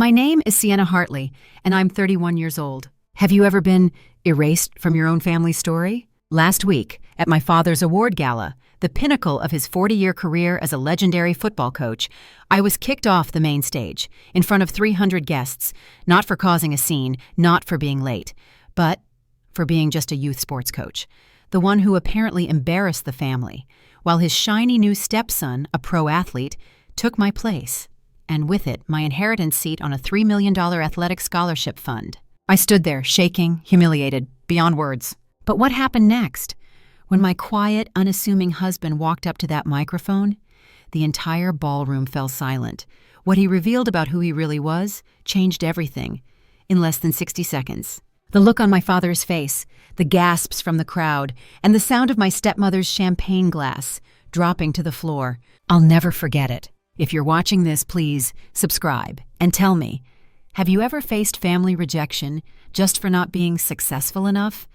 My name is Sienna Hartley, and I'm 31 years old. Have you ever been erased from your own family story? Last week, at my father's award gala, the pinnacle of his 40-year career as a legendary football coach, I was kicked off the main stage, in front of 300 guests, not for causing a scene, not for being late, but for being just a youth sports coach, the one who apparently embarrassed the family, while his shiny new stepson, a pro athlete, took my place, and with it, my inheritance seat on a $3 million athletic scholarship fund. I stood there, shaking, humiliated, beyond words. But what happened next? When my quiet, unassuming husband walked up to that microphone, the entire ballroom fell silent. What he revealed about who he really was changed everything in less than 60 seconds. The look on my father's face, the gasps from the crowd, and the sound of my stepmother's champagne glass dropping to the floor. I'll never forget it. If you're watching this, please subscribe and tell me, have you ever faced family rejection just for not being successful enough?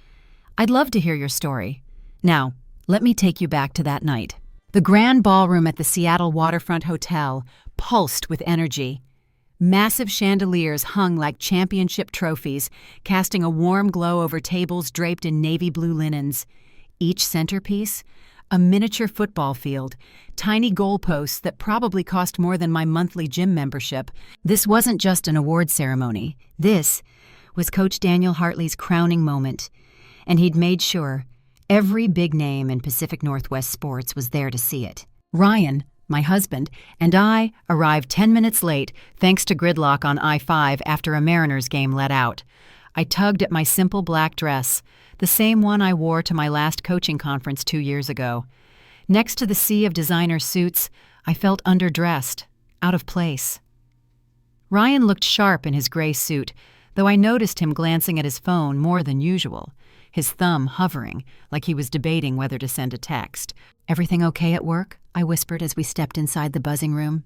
I'd love to hear your story. Now, let me take you back to that night. The grand ballroom at the Seattle Waterfront Hotel pulsed with energy. Massive chandeliers hung like championship trophies, casting a warm glow over tables draped in navy blue linens. Each centerpiece, a miniature football field, tiny goalposts that probably cost more than my monthly gym membership. This wasn't just an award ceremony. This was Coach Daniel Hartley's crowning moment, and he'd made sure every big name in Pacific Northwest sports was there to see it. Ryan, my husband, and I arrived 10 minutes late thanks to gridlock on I-5 after a Mariners game let out. I tugged at my simple black dress, the same one I wore to my last coaching conference 2 years ago. Next to the sea of designer suits, I felt underdressed, out of place. Ryan looked sharp in his gray suit, though I noticed him glancing at his phone more than usual, his thumb hovering like he was debating whether to send a text. "Everything okay at work?" I whispered as we stepped inside the buzzing room.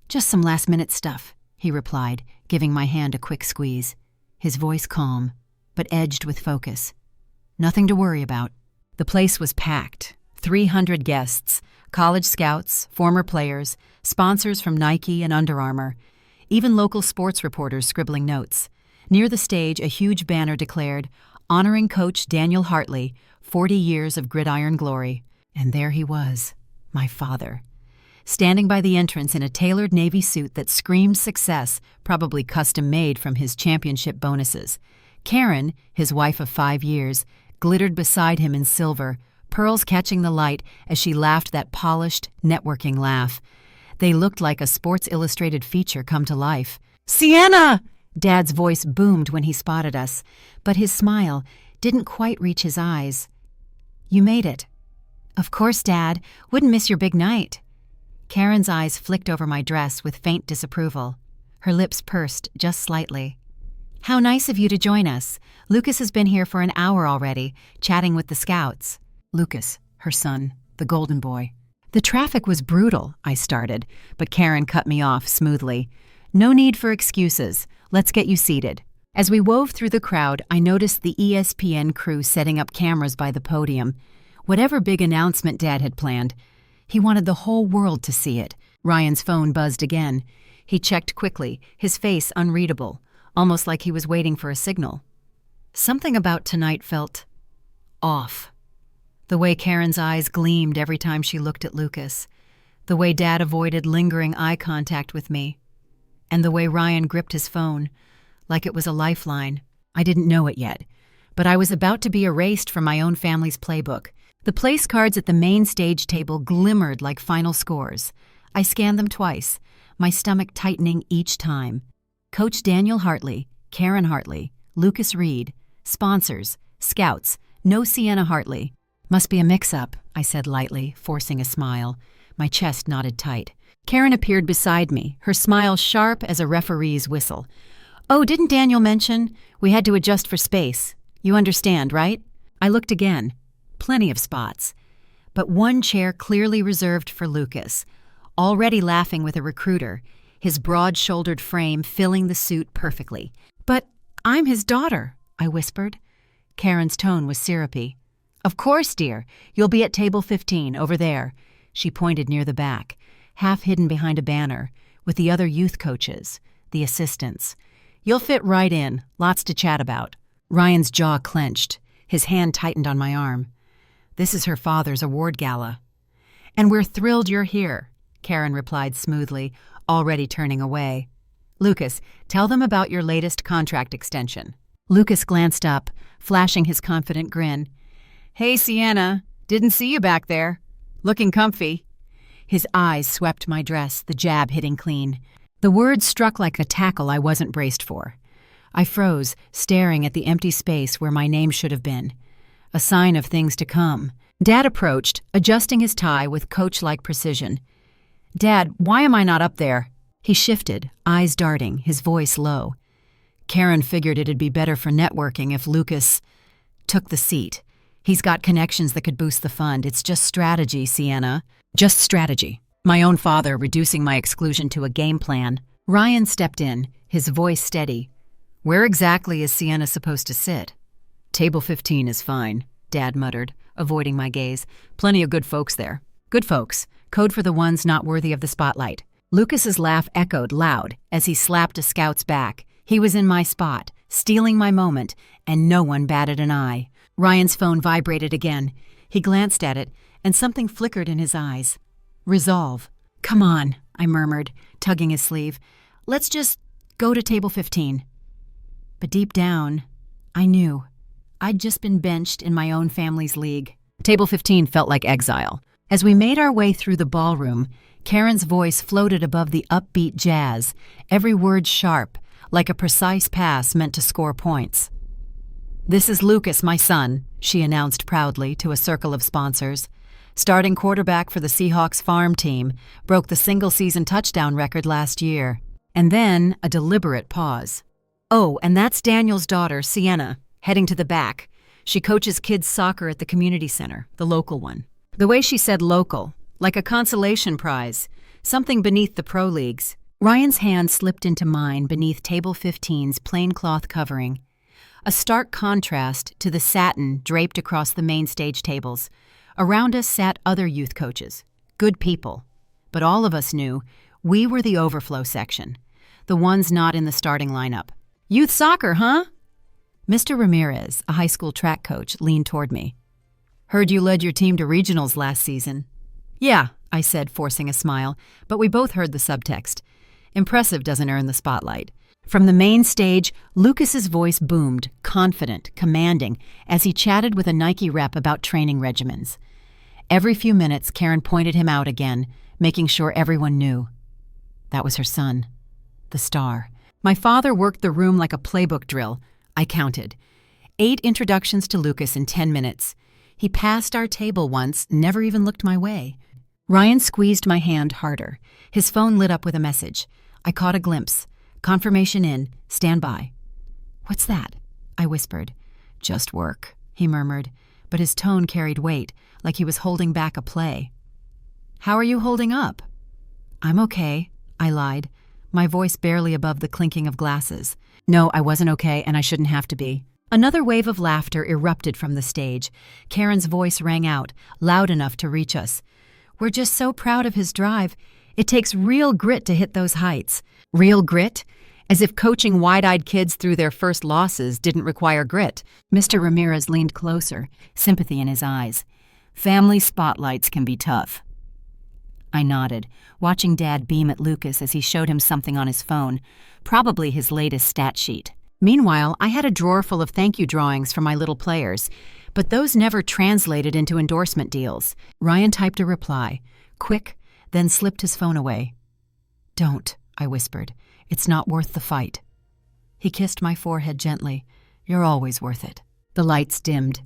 "Just some last-minute stuff," he replied, giving my hand a quick squeeze, his voice calm, but edged with focus. "Nothing to worry about." The place was packed. 300 guests, college scouts, former players, sponsors from Nike and Under Armour, even local sports reporters scribbling notes. Near the stage, a huge banner declared, "Honoring Coach Daniel Hartley, 40 years of gridiron glory." And there he was, my father, standing by the entrance in a tailored navy suit that screamed success, probably custom-made from his championship bonuses. Karen, his wife of 5 years, glittered beside him in silver, pearls catching the light as she laughed that polished, networking laugh. They looked like a Sports Illustrated feature come to life. "Sienna!" Dad's voice boomed when he spotted us, but his smile didn't quite reach his eyes. "You made it." "Of course, Dad. Wouldn't miss your big night." Karen's eyes flicked over my dress with faint disapproval. Her lips pursed just slightly. "How nice of you to join us. Lucas has been here for an hour already, chatting with the scouts." Lucas, her son, the golden boy. "The traffic was brutal," I started, but Karen cut me off smoothly. "No need for excuses. Let's get you seated." As we wove through the crowd, I noticed the ESPN crew setting up cameras by the podium. Whatever big announcement Dad had planned, he wanted the whole world to see it. Ryan's phone buzzed again. He checked quickly, his face unreadable, almost like he was waiting for a signal. Something about tonight felt off. The way Karen's eyes gleamed every time she looked at Lucas, the way Dad avoided lingering eye contact with me, and the way Ryan gripped his phone, like it was a lifeline. I didn't know it yet, but I was about to be erased from my own family's playbook. The place cards at the main stage table glimmered like final scores. I scanned them twice, my stomach tightening each time. Coach Daniel Hartley, Karen Hartley, Lucas Reed, sponsors, scouts, no Sienna Hartley. "Must be a mix-up," I said lightly, forcing a smile. My chest knotted tight. Karen appeared beside me, her smile sharp as a referee's whistle. "Oh, didn't Daniel mention? We had to adjust for space. You understand, right?" I looked again. Plenty of spots. But one chair clearly reserved for Lucas, already laughing with a recruiter, his broad-shouldered frame filling the suit perfectly. "But I'm his daughter," I whispered. Karen's tone was syrupy. "Of course, dear. You'll be at table 15, over there." She pointed near the back, half hidden behind a banner, with the other youth coaches, the assistants. You'll fit right in, lots to chat about. Ryan's jaw clenched. His hand tightened on my arm. This is her father's award gala. And we're thrilled you're here, Karen replied smoothly, already turning away. Lucas, tell them about your latest contract extension. Lucas glanced up, flashing his confident grin. Hey, Sienna, didn't see you back there. Looking comfy. His eyes swept my dress, the jab hitting clean. The words struck like a tackle I wasn't braced for. I froze, staring at the empty space where my name should have been. A sign of things to come. Dad approached, adjusting his tie with coach-like precision. Dad, why am I not up there? He shifted, eyes darting, his voice low. Karen figured it'd be better for networking if Lucas took the seat. He's got connections that could boost the fund. It's just strategy, Sienna. Just strategy. My own father reducing my exclusion to a game plan. Ryan stepped in, his voice steady. Where exactly is Sienna supposed to sit? Table 15 is fine, Dad muttered, avoiding my gaze. Plenty of good folks there. Good folks. Code for the ones not worthy of the spotlight. Lucas's laugh echoed loud as he slapped a scout's back. He was in my spot, stealing my moment, and no one batted an eye. Ryan's phone vibrated again. He glanced at it, and something flickered in his eyes. Resolve. Come on, I murmured, tugging his sleeve. Let's just go to table 15. But deep down, I knew. I'd just been benched in my own family's league. Table 15 felt like exile. As we made our way through the ballroom, Karen's voice floated above the upbeat jazz, every word sharp, like a precise pass meant to score points. This is Lucas, my son, she announced proudly to a circle of sponsors. Starting quarterback for the Seahawks farm team, broke the single-season touchdown record last year. And then a deliberate pause. Oh, and that's Daniel's daughter, Sienna, heading to the back. She coaches kids' soccer at the community center, the local one. The way she said local, like a consolation prize, something beneath the pro leagues. Ryan's hand slipped into mine beneath table 15's plain cloth covering. A stark contrast to the satin draped across the main stage tables. Around us sat other youth coaches, good people. But all of us knew we were the overflow section, the ones not in the starting lineup. Youth soccer, huh? Mr. Ramirez, a high school track coach, leaned toward me. Heard you led your team to regionals last season. Yeah, I said, forcing a smile, but we both heard the subtext. Impressive doesn't earn the spotlight. From the main stage, Lucas's voice boomed, confident, commanding, as he chatted with a Nike rep about training regimens. Every few minutes, Karen pointed him out again, making sure everyone knew. That was her son, the star. My father worked the room like a playbook drill. I counted. 8 introductions to Lucas in 10 minutes. He passed our table once, never even looked my way. Ryan squeezed my hand harder. His phone lit up with a message. I caught a glimpse. Confirmation in. Stand by. What's that? I whispered. Just work, he murmured, but his tone carried weight, like he was holding back a play. How are you holding up? I'm okay, I lied, my voice barely above the clinking of glasses. No, I wasn't okay, and I shouldn't have to be. Another wave of laughter erupted from the stage. Karen's voice rang out, loud enough to reach us. We're just so proud of his drive. It takes real grit to hit those heights. Real grit? As if coaching wide-eyed kids through their first losses didn't require grit. Mr. Ramirez leaned closer, sympathy in his eyes. Family spotlights can be tough. I nodded, watching Dad beam at Lucas as he showed him something on his phone, probably his latest stat sheet. Meanwhile, I had a drawer full of thank you drawings for my little players, but those never translated into endorsement deals. Ryan typed a reply, quick, then slipped his phone away. Don't, I whispered. It's not worth the fight. He kissed my forehead gently. You're always worth it. The lights dimmed.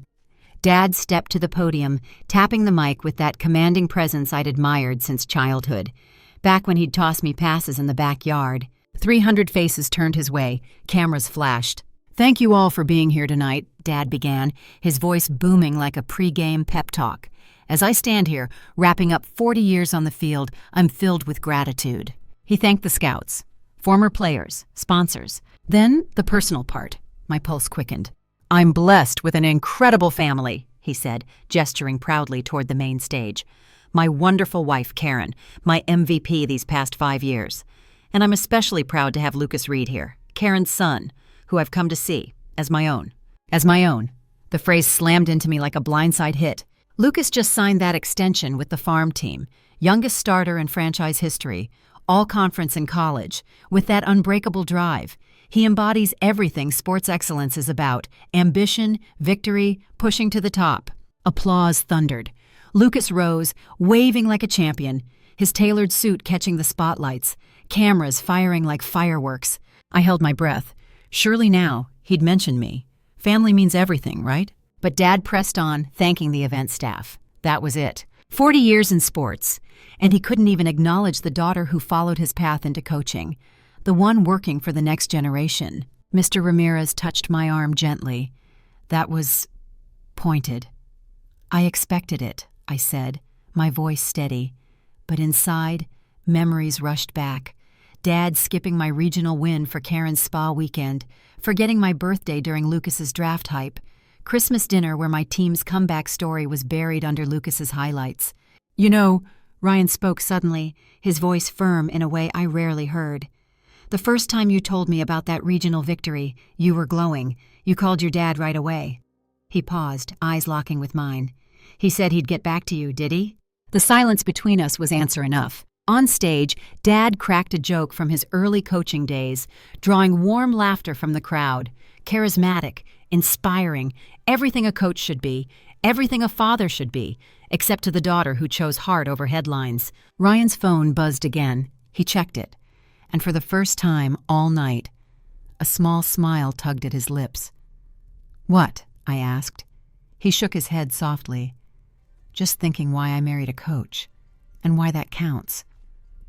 Dad stepped to the podium, tapping the mic with that commanding presence I'd admired since childhood. Back when he'd toss me passes in the backyard. 300 faces turned his way. Cameras flashed. Thank you all for being here tonight, Dad began, his voice booming like a pre-game pep talk. As I stand here, wrapping up 40 years on the field, I'm filled with gratitude. He thanked the scouts, former players, sponsors. Then the personal part. My pulse quickened. I'm blessed with an incredible family, he said, gesturing proudly toward the main stage. My wonderful wife, Karen, my MVP these past 5 years. And I'm especially proud to have Lucas Reed here, Karen's son, who I've come to see as my own. As my own. The phrase slammed into me like a blindside hit. Lucas just signed that extension with the farm team, youngest starter in franchise history, all-conference in college, with that unbreakable drive. He embodies everything sports excellence is about: ambition, victory, pushing to the top. Applause thundered. Lucas rose, waving like a champion, his tailored suit catching the spotlights, cameras firing like fireworks. I held my breath. Surely now, he'd mentioned me. Family means everything, right? But Dad pressed on, thanking the event staff. That was it. 40 years in sports, and he couldn't even acknowledge the daughter who followed his path into coaching, the one working for the next generation. Mr. Ramirez touched my arm gently. That was pointed. I expected it, I said, my voice steady. But inside, memories rushed back. Dad skipping my regional win for Karen's spa weekend, forgetting my birthday during Lucas's draft hype, Christmas dinner where my team's comeback story was buried under Lucas's highlights. You know, Ryan spoke suddenly, his voice firm in a way I rarely heard. The first time you told me about that regional victory, you were glowing. You called your dad right away. He paused, eyes locking with mine. He said he'd get back to you, did he? The silence between us was answer enough. On stage, Dad cracked a joke from his early coaching days, drawing warm laughter from the crowd. Charismatic, inspiring, everything a coach should be, everything a father should be, except to the daughter who chose heart over headlines. Ryan's phone buzzed again. He checked it. And for the first time all night, a small smile tugged at his lips. What? I asked. He shook his head softly. Just thinking why I married a coach, and why that counts,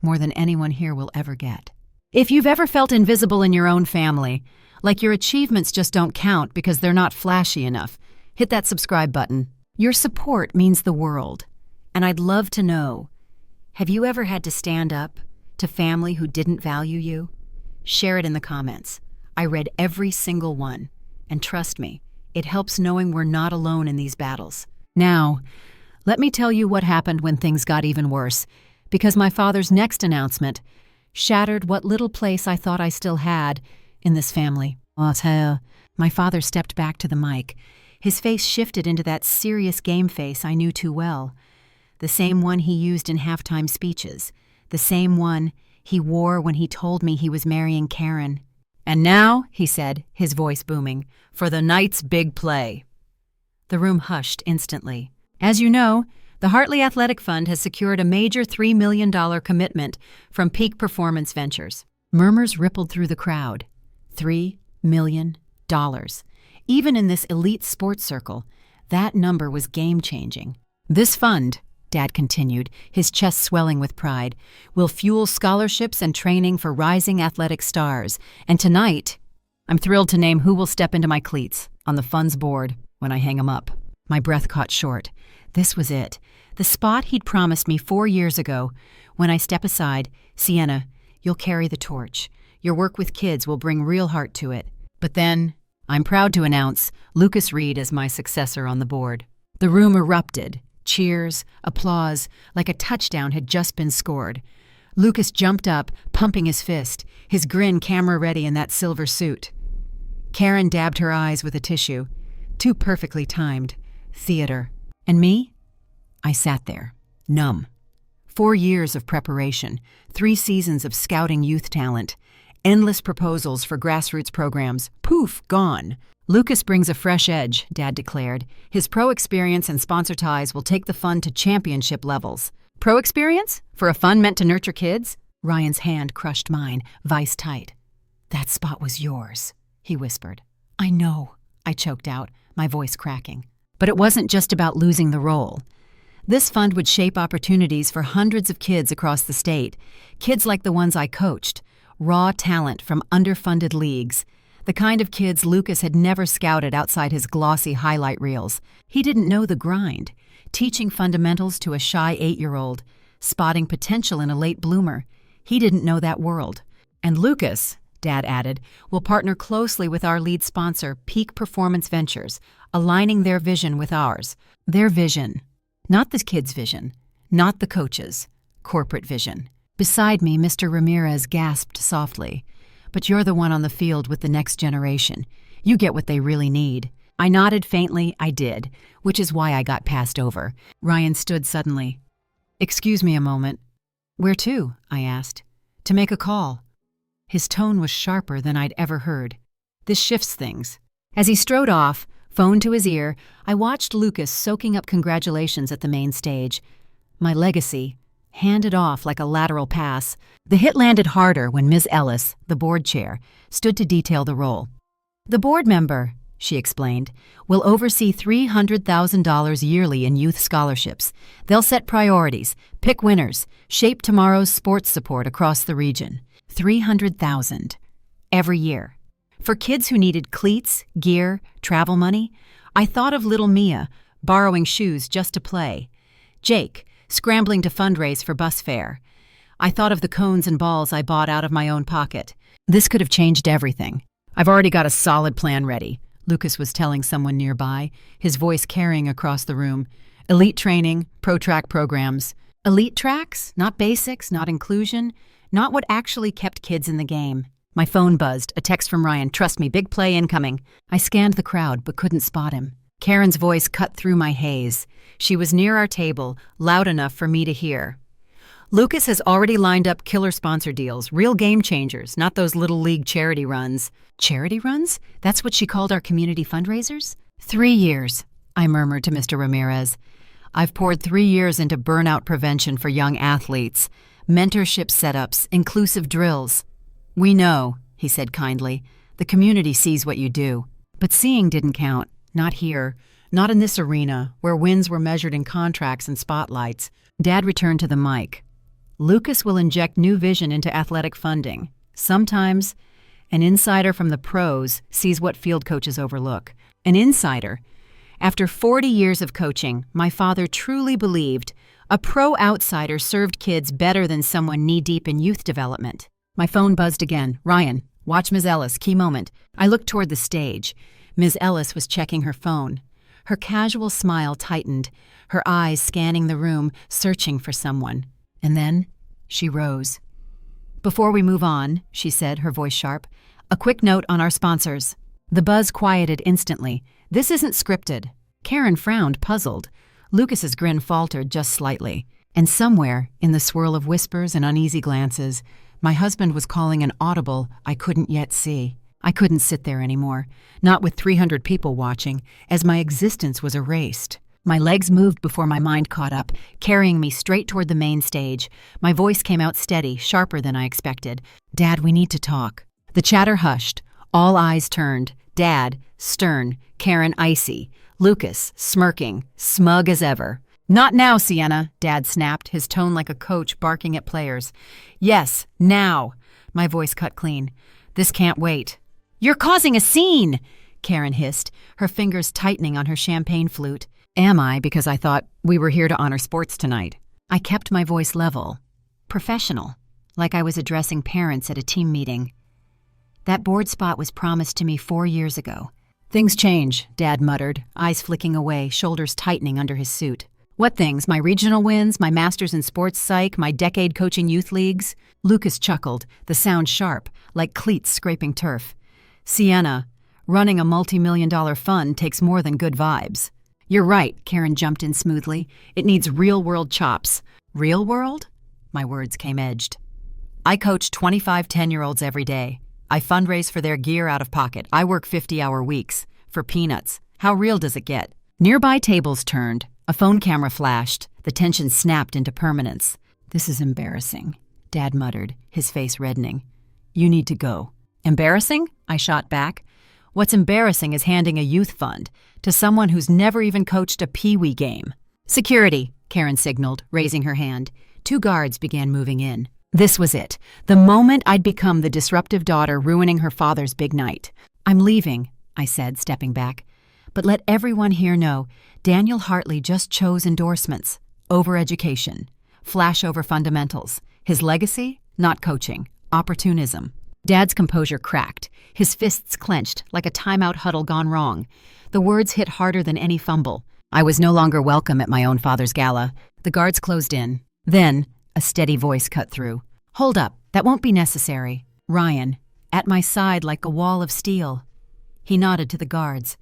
more than anyone here will ever get. If you've ever felt invisible in your own family, like your achievements just don't count because they're not flashy enough, hit that subscribe button. Your support means the world, and I'd love to know, have you ever had to stand up to family who didn't value you? Share it in the comments. I read every single one, and trust me, it helps knowing we're not alone in these battles. Now, let me tell you what happened when things got even worse, because my father's next announcement shattered what little place I thought I still had in this family. My father stepped back to the mic. His face shifted into that serious game face I knew too well. The same one he used in halftime speeches. The same one he wore when he told me he was marrying Karen. And now, he said, his voice booming, for the night's big play. The room hushed instantly. As you know, the Hartley Athletic Fund has secured a major $3 million commitment from Peak Performance Ventures. Murmurs rippled through the crowd. $3 million. Even in this elite sports circle, that number was game-changing. This fund, Dad continued, his chest swelling with pride, will fuel scholarships and training for rising athletic stars. And tonight, I'm thrilled to name who will step into my cleats on the fund's board when I hang 'em up. My breath caught short. This was it. The spot he'd promised me 4 years ago. When I step aside, Sienna, you'll carry the torch. Your work with kids will bring real heart to it. But then, I'm proud to announce Lucas Reed as my successor on the board. The room erupted. Cheers, applause, like a touchdown had just been scored. Lucas jumped up, pumping his fist, his grin camera-ready in that silver suit. Karen dabbed her eyes with a tissue. Too perfectly timed. Theater. And me? I sat there, numb. 4 years of preparation, 3 seasons of scouting youth talent, endless proposals for grassroots programs. Poof, gone. Lucas brings a fresh edge, Dad declared. His pro experience and sponsor ties will take the fund to championship levels. Pro experience? For a fund meant to nurture kids? Ryan's hand crushed mine, vice tight. That spot was yours, he whispered. I know, I choked out, my voice cracking. But it wasn't just about losing the role. This fund would shape opportunities for hundreds of kids across the state, kids like the ones I coached, raw talent from underfunded leagues, the kind of kids Lucas had never scouted outside his glossy highlight reels. He didn't know the grind, teaching fundamentals to a shy 8-year-old, spotting potential in a late bloomer. He didn't know that world. And Lucas, Dad added, will partner closely with our lead sponsor, Peak Performance Ventures, aligning their vision with ours. Their vision. Not the kids' vision. Not the coaches' corporate vision. Beside me, Mr. Ramirez gasped softly. "But you're the one on the field with the next generation. You get what they really need." I nodded faintly. I did, which is why I got passed over. Ryan stood suddenly. "Excuse me a moment." "Where to?" I asked. "To make a call." His tone was sharper than I'd ever heard. "This shifts things." As he strode off, phone to his ear, I watched Lucas soaking up congratulations at the main stage. My legacy, handed off like a lateral pass. The hit landed harder when Ms. Ellis, the board chair, stood to detail the role. "The board member," she explained, "will oversee $300,000 yearly in youth scholarships. They'll set priorities, pick winners, shape tomorrow's sports support across the region. $300,000 every year. For kids who needed cleats, gear, travel money, I thought of little Mia, borrowing shoes just to play. Jake, scrambling to fundraise for bus fare. I thought of the cones and balls I bought out of my own pocket. This could have changed everything. I've already got a solid plan ready," Lucas was telling someone nearby, his voice carrying across the room. "Elite training, pro-track programs. Elite tracks? Not basics, not inclusion, not what actually kept kids in the game." My phone buzzed, a text from Ryan. "Trust me, big play incoming." I scanned the crowd but couldn't spot him. Karen's voice cut through my haze. She was near our table, loud enough for me to hear. "Lucas has already lined up killer sponsor deals, real game changers, not those little league charity runs." "Charity runs? That's what she called our community fundraisers?" 3 years, I murmured to Mr. Ramirez. "I've poured 3 years into burnout prevention for young athletes, mentorship setups, inclusive drills." "We know," he said kindly. "The community sees what you do." But seeing didn't count. Not here. Not in this arena, where wins were measured in contracts and spotlights. Dad returned to the mic. "Lucas will inject new vision into athletic funding. Sometimes, an insider from the pros sees what field coaches overlook. An insider. After 40 years of coaching, my father truly believed a pro outsider served kids better than someone knee-deep in youth development." My phone buzzed again. "Ryan, watch Ms. Ellis, key moment." I looked toward the stage. Ms. Ellis was checking her phone. Her casual smile tightened, her eyes scanning the room, searching for someone. And then she rose. "Before we move on," she said, her voice sharp, "a quick note on our sponsors." The buzz quieted instantly. "This isn't scripted." Karen frowned, puzzled. Lucas's grin faltered just slightly. And somewhere, in the swirl of whispers and uneasy glances, my husband was calling an audible I couldn't yet see. I couldn't sit there anymore, not with 300 people watching, as my existence was erased. My legs moved before my mind caught up, carrying me straight toward the main stage. My voice came out steady, sharper than I expected. "Dad, we need to talk." The chatter hushed. All eyes turned. Dad, stern, Karen icy, Lucas, smirking, smug as ever. "Not now, Sienna," Dad snapped, his tone like a coach barking at players. "Yes, now." My voice cut clean. "This can't wait." "You're causing a scene," Karen hissed, her fingers tightening on her champagne flute. "Am I, because I thought we were here to honor sports tonight?" I kept my voice level, professional, like I was addressing parents at a team meeting. "That board spot was promised to me 4 years ago." "Things change," Dad muttered, eyes flicking away, shoulders tightening under his suit. "What things? My regional wins, my master's in sports psych, my decade coaching youth leagues?" Lucas chuckled, the sound sharp, like cleats scraping turf. "Sienna, running a multi-million-dollar fund takes more than good vibes." "You're right," Karen jumped in smoothly. "It needs real-world chops." "Real world?" My words came edged. "I coach 25 10-year-olds every day. I fundraise for their gear out of pocket. I work 50-hour weeks. For peanuts. How real does it get?" Nearby tables turned. A phone camera flashed. The tension snapped into permanence. "This is embarrassing," Dad muttered, his face reddening. "You need to go." "Embarrassing?" I shot back. "What's embarrassing is handing a youth fund to someone who's never even coached a peewee game." "Security," Karen signaled, raising her hand. 2 guards began moving in. This was it, the moment I'd become the disruptive daughter ruining her father's big night. "I'm leaving," I said, stepping back. "But let everyone here know, Daniel Hartley just chose endorsements over education, flash over fundamentals. His legacy? Not coaching, opportunism." Dad's composure cracked, his fists clenched like a timeout huddle gone wrong. The words hit harder than any fumble. I was no longer welcome at my own father's gala. The guards closed in. Then, a steady voice cut through. Hold up, that won't be necessary. Ryan, at my side like a wall of steel. He nodded to the guards.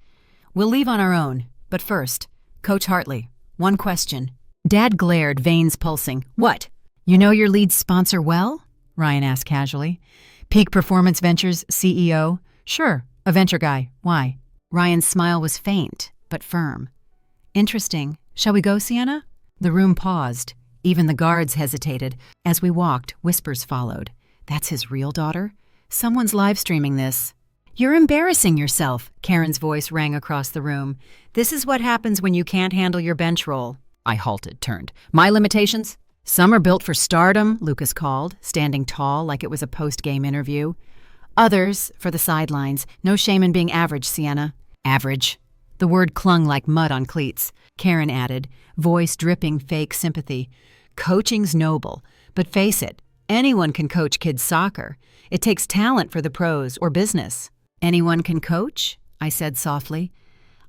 We'll leave on our own, but first, Coach Hartley, one question. Dad glared, veins pulsing. What? You know your lead sponsor well? Ryan asked casually. Peak Performance Ventures CEO? Sure, a venture guy. Why? Ryan's smile was faint, but firm. Interesting. Shall we go, Sienna? The room paused. Even the guards hesitated. As we walked, whispers followed. That's his real daughter? Someone's live streaming this. You're embarrassing yourself, Karen's voice rang across the room. This is what happens when you can't handle your bench role. I halted, turned. My limitations? Some are built for stardom, Lucas called, standing tall like it was a post-game interview. Others, for the sidelines. No shame in being average, Sienna. Average. The word clung like mud on cleats. Karen added, voice dripping fake sympathy. Coaching's noble, but face it, anyone can coach kids' soccer. It takes talent for the pros or business. Anyone can coach? I said softly.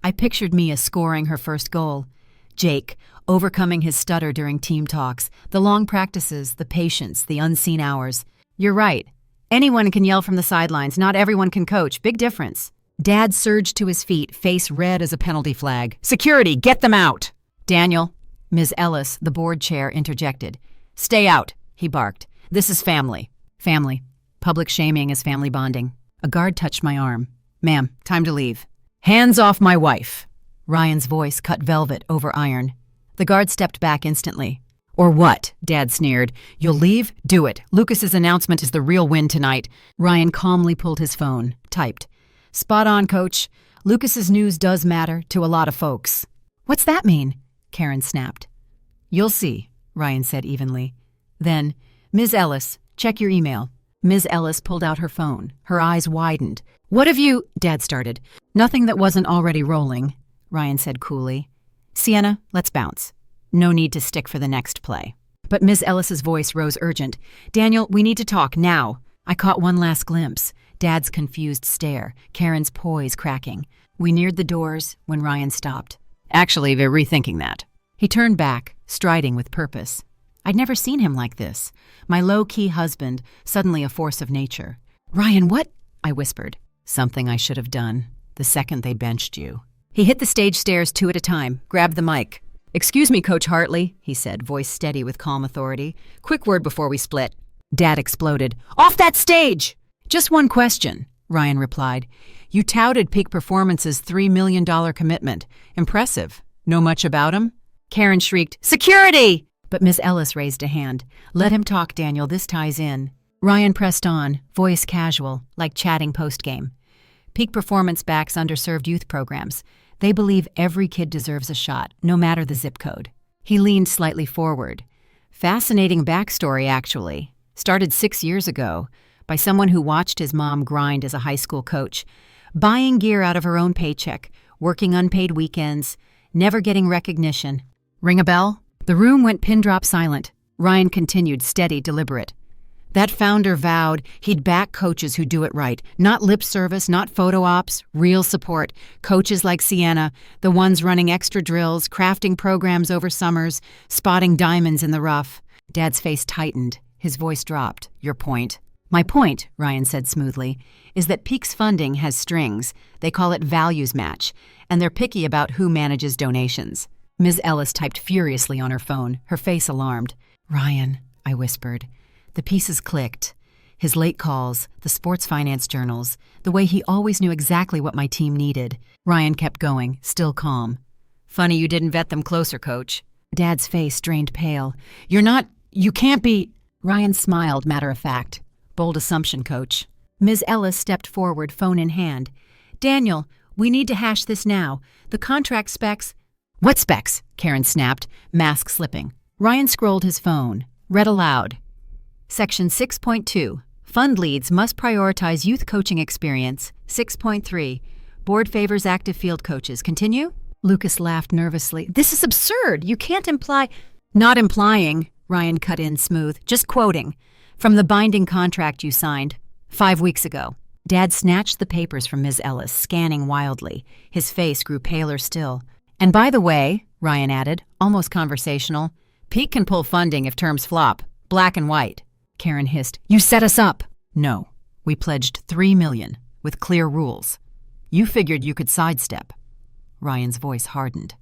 I pictured Mia scoring her first goal. Jake, overcoming his stutter during team talks, the long practices, the patience, the unseen hours. You're right. Anyone can yell from the sidelines. Not everyone can coach. Big difference. Dad surged to his feet, face red as a penalty flag. Security, get them out! Daniel, Ms. Ellis, the board chair, interjected. Stay out, he barked. This is family. Family. Public shaming is family bonding. A guard touched my arm. Ma'am, time to leave. Hands off my wife. Ryan's voice cut velvet over iron. The guard stepped back instantly. Or what? Dad sneered. You'll leave? Do it. Lucas's announcement is the real win tonight. Ryan calmly pulled his phone. Typed. Spot on, Coach. Lucas's news does matter to a lot of folks. What's that mean? Karen snapped. You'll see, Ryan said evenly. Then, Ms. Ellis, check your email. Ms. Ellis pulled out her phone. Her eyes widened. What have you... Dad started. Nothing that wasn't already rolling, Ryan said coolly. Sienna, let's bounce. No need to stick for the next play. But Ms. Ellis's voice rose urgent. Daniel, we need to talk now. I caught one last glimpse. Dad's confused stare, Karen's poise cracking. We neared the doors when Ryan stopped. Actually, we're rethinking that. He turned back, striding with purpose. I'd never seen him like this. My low-key husband, suddenly a force of nature. Ryan, what? I whispered. Something I should have done, the second they benched you. He hit the stage stairs 2 at a time, grabbed the mic. Excuse me, Coach Hartley, he said, voice steady with calm authority. Quick word before we split. Dad exploded. Off that stage! Just one question, Ryan replied. You touted Peak Performance's $3 million commitment. Impressive. Know much about him? Karen shrieked, Security! But Miss Ellis raised a hand. Let him talk, Daniel. This ties in. Ryan pressed on, voice casual, like chatting postgame. Peak Performance backs underserved youth programs. They believe every kid deserves a shot, no matter the zip code. He leaned slightly forward. Fascinating backstory, actually. Started 6 years ago by someone who watched his mom grind as a high school coach, buying gear out of her own paycheck, working unpaid weekends, never getting recognition. Ring a bell? The room went pin-drop silent. Ryan continued, steady, deliberate. That founder vowed he'd back coaches who do it right. Not lip service, not photo ops, real support. Coaches like Sienna, the ones running extra drills, crafting programs over summers, spotting diamonds in the rough. Dad's face tightened. His voice dropped. Your point? My point, Ryan said smoothly, is that Peak's funding has strings. They call it values match, and they're picky about who manages donations. Ms. Ellis typed furiously on her phone, her face alarmed. Ryan, I whispered. The pieces clicked. His late calls, the sports finance journals, the way he always knew exactly what my team needed. Ryan kept going, still calm. Funny you didn't vet them closer, Coach. Dad's face drained pale. You can't be... Ryan smiled, matter of fact. Bold assumption, Coach. Ms. Ellis stepped forward, phone in hand. Daniel, we need to hash this now. The contract specs... What specs? Karen snapped, mask slipping. Ryan scrolled his phone, read aloud. Section 6.2. Fund leads must prioritize youth coaching experience. 6.3. Board favors active field coaches. Continue? Lucas laughed nervously. This is absurd. You can't imply... Not implying, Ryan cut in smooth. Just quoting. From the binding contract you signed 5 weeks ago. Dad snatched the papers from Ms. Ellis, scanning wildly. His face grew paler still. And by the way, Ryan added, almost conversational, Peak can pull funding if terms flop. Black and white. Karen hissed. You set us up. No, we pledged $3 million with clear rules. You figured you could sidestep. Ryan's voice hardened.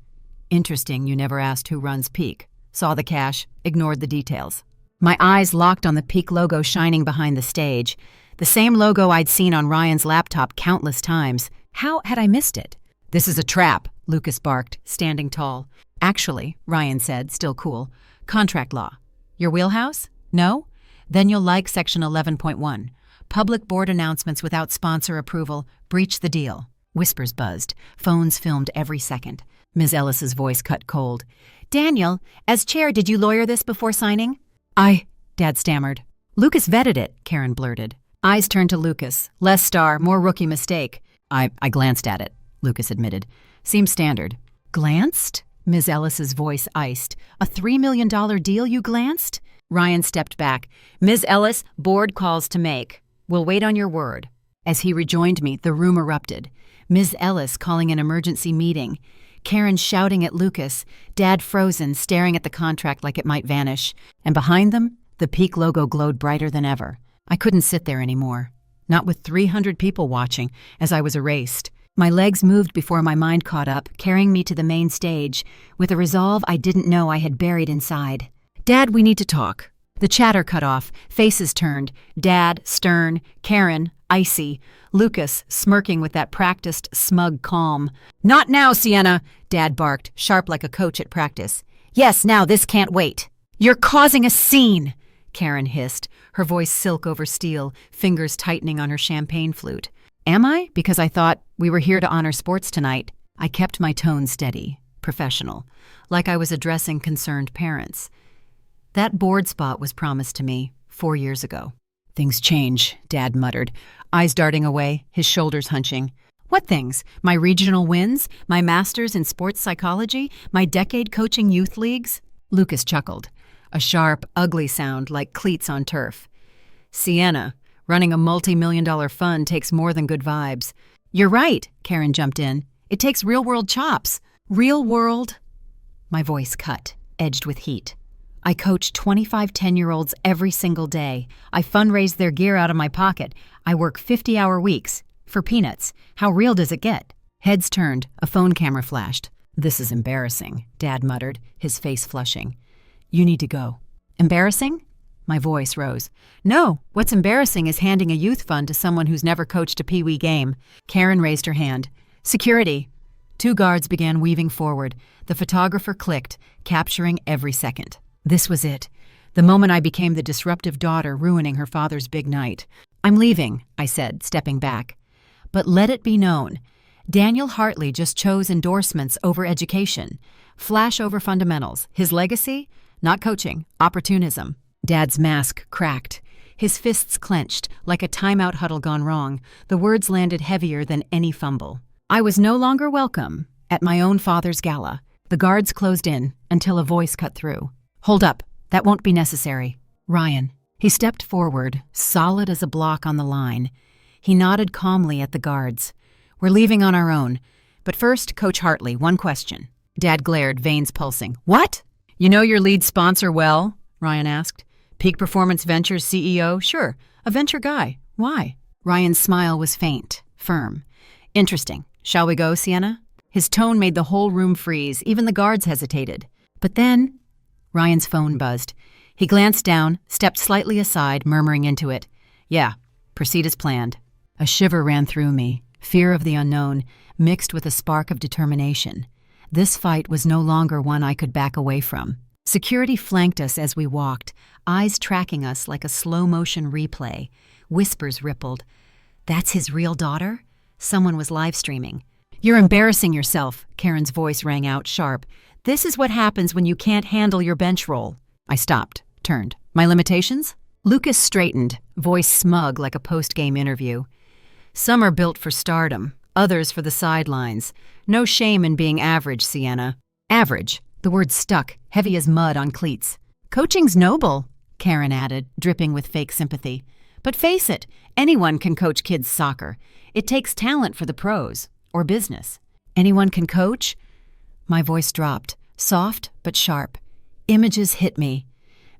Interesting you never asked who runs Peak. Saw the cash, ignored the details. My eyes locked on the Peak logo shining behind the stage, the same logo I'd seen on Ryan's laptop countless times. How had I missed it? This is a trap, Lucas barked, standing tall. Actually, Ryan said, still cool, contract law. Your wheelhouse? No? Then you'll like Section 11.1. Public board announcements without sponsor approval breach the deal. Whispers buzzed. Phones filmed every second. Ms. Ellis's voice cut cold. Daniel, as chair, did you lawyer this before signing? Dad stammered. Lucas vetted it, Karen blurted. Eyes turned to Lucas. Less star, more rookie mistake. I glanced at it, Lucas admitted. Seems standard. Glanced? Ms. Ellis's voice iced. A $3 million deal you glanced? Ryan stepped back. Ms. Ellis, board calls to make. We'll wait on your word. As he rejoined me, the room erupted. Ms. Ellis calling an emergency meeting. Karen shouting at Lucas, Dad frozen, staring at the contract like it might vanish. And behind them, the Peak logo glowed brighter than ever. I couldn't sit there anymore. Not with 300 people watching, as I was erased. My legs moved before my mind caught up, carrying me to the main stage, with a resolve I didn't know I had buried inside. Dad, we need to talk. The chatter cut off, faces turned. Dad, stern, Karen, icy, Lucas, smirking with that practiced, smug calm. Not now, Sienna, Dad barked, sharp like a coach at practice. Yes, now, this can't wait. You're causing a scene, Karen hissed, her voice silk over steel, fingers tightening on her champagne flute. Am I? Because I thought we were here to honor sports tonight. I kept my tone steady, professional, like I was addressing concerned parents. That board spot was promised to me 4 years ago. Things change, Dad muttered, eyes darting away, his shoulders hunching. What things? My regional wins? My master's in sports psychology? My decade coaching youth leagues? Lucas chuckled, a sharp, ugly sound like cleats on turf. Sienna, running a multi-million-dollar fund takes more than good vibes. You're right, Karen jumped in. It takes real-world chops. Real world? My voice cut, edged with heat. I coach 25 10-year-olds every single day. I fundraise their gear out of my pocket. I work 50-hour weeks. For peanuts. How real does it get? Heads turned. A phone camera flashed. This is embarrassing, Dad muttered, his face flushing. You need to go. Embarrassing? My voice rose. No, what's embarrassing is handing a youth fund to someone who's never coached a peewee game. Karen raised her hand. Security. 2 guards began weaving forward. The photographer clicked, capturing every second. This was it. The moment I became the disruptive daughter ruining her father's big night. I'm leaving, I said, stepping back. But let it be known, Daniel Hartley just chose endorsements over education. Flash over fundamentals. His legacy? Not coaching, opportunism. Dad's mask cracked. His fists clenched, like a timeout huddle gone wrong. The words landed heavier than any fumble. I was no longer welcome at my own father's gala. The guards closed in until a voice cut through. Hold up, that won't be necessary. Ryan. He stepped forward, solid as a block on the line. He nodded calmly at the guards. We're leaving on our own. But first, Coach Hartley, one question. Dad glared, veins pulsing. What? You know your lead sponsor well? Ryan asked. Peak Performance Ventures CEO? Sure, a venture guy. Why? Ryan's smile was faint, firm. Interesting. Shall we go, Sienna? His tone made the whole room freeze. Even the guards hesitated. But then Ryan's phone buzzed. He glanced down, stepped slightly aside, murmuring into it. Yeah, proceed as planned. A shiver ran through me, fear of the unknown, mixed with a spark of determination. This fight was no longer one I could back away from. Security flanked us as we walked, eyes tracking us like a slow-motion replay. Whispers rippled. That's his real daughter? Someone was live-streaming. You're embarrassing yourself, Karen's voice rang out sharp. This is what happens when you can't handle your bench role. I stopped, turned. My limitations? Lucas straightened, voice smug like a post-game interview. Some are built for stardom, others for the sidelines. No shame in being average, Sienna. Average. The word stuck, heavy as mud on cleats. Coaching's noble, Karen added, dripping with fake sympathy. But face it, anyone can coach kids' soccer. It takes talent for the pros, or business. Anyone can coach? My voice dropped, soft but sharp. Images hit me.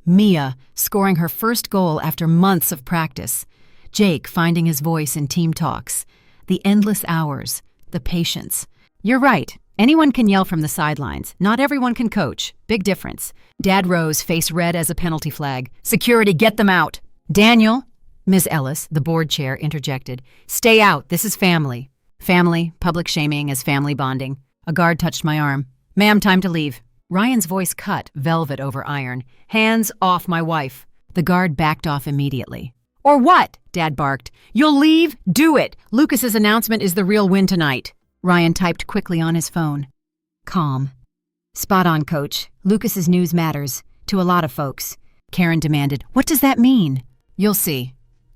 Mia scoring her first goal after months of practice. Jake finding his voice in team talks. The endless hours, the patience. You're right. Anyone can yell from the sidelines. Not everyone can coach. Big difference. Dad rose, face red as a penalty flag. Security, get them out. Daniel, Ms. Ellis, the board chair, interjected. Stay out. This is family. Family, public shaming as family bonding. A guard touched my arm. Ma'am, time to leave. Ryan's voice cut, velvet over iron. Hands off my wife. The guard backed off immediately. Or what? Dad barked. You'll leave? Do it. Lucas's announcement is the real win tonight. Ryan typed quickly on his phone. Calm. Spot on, Coach. Lucas's news matters. To a lot of folks. Karen demanded. What does that mean? You'll see.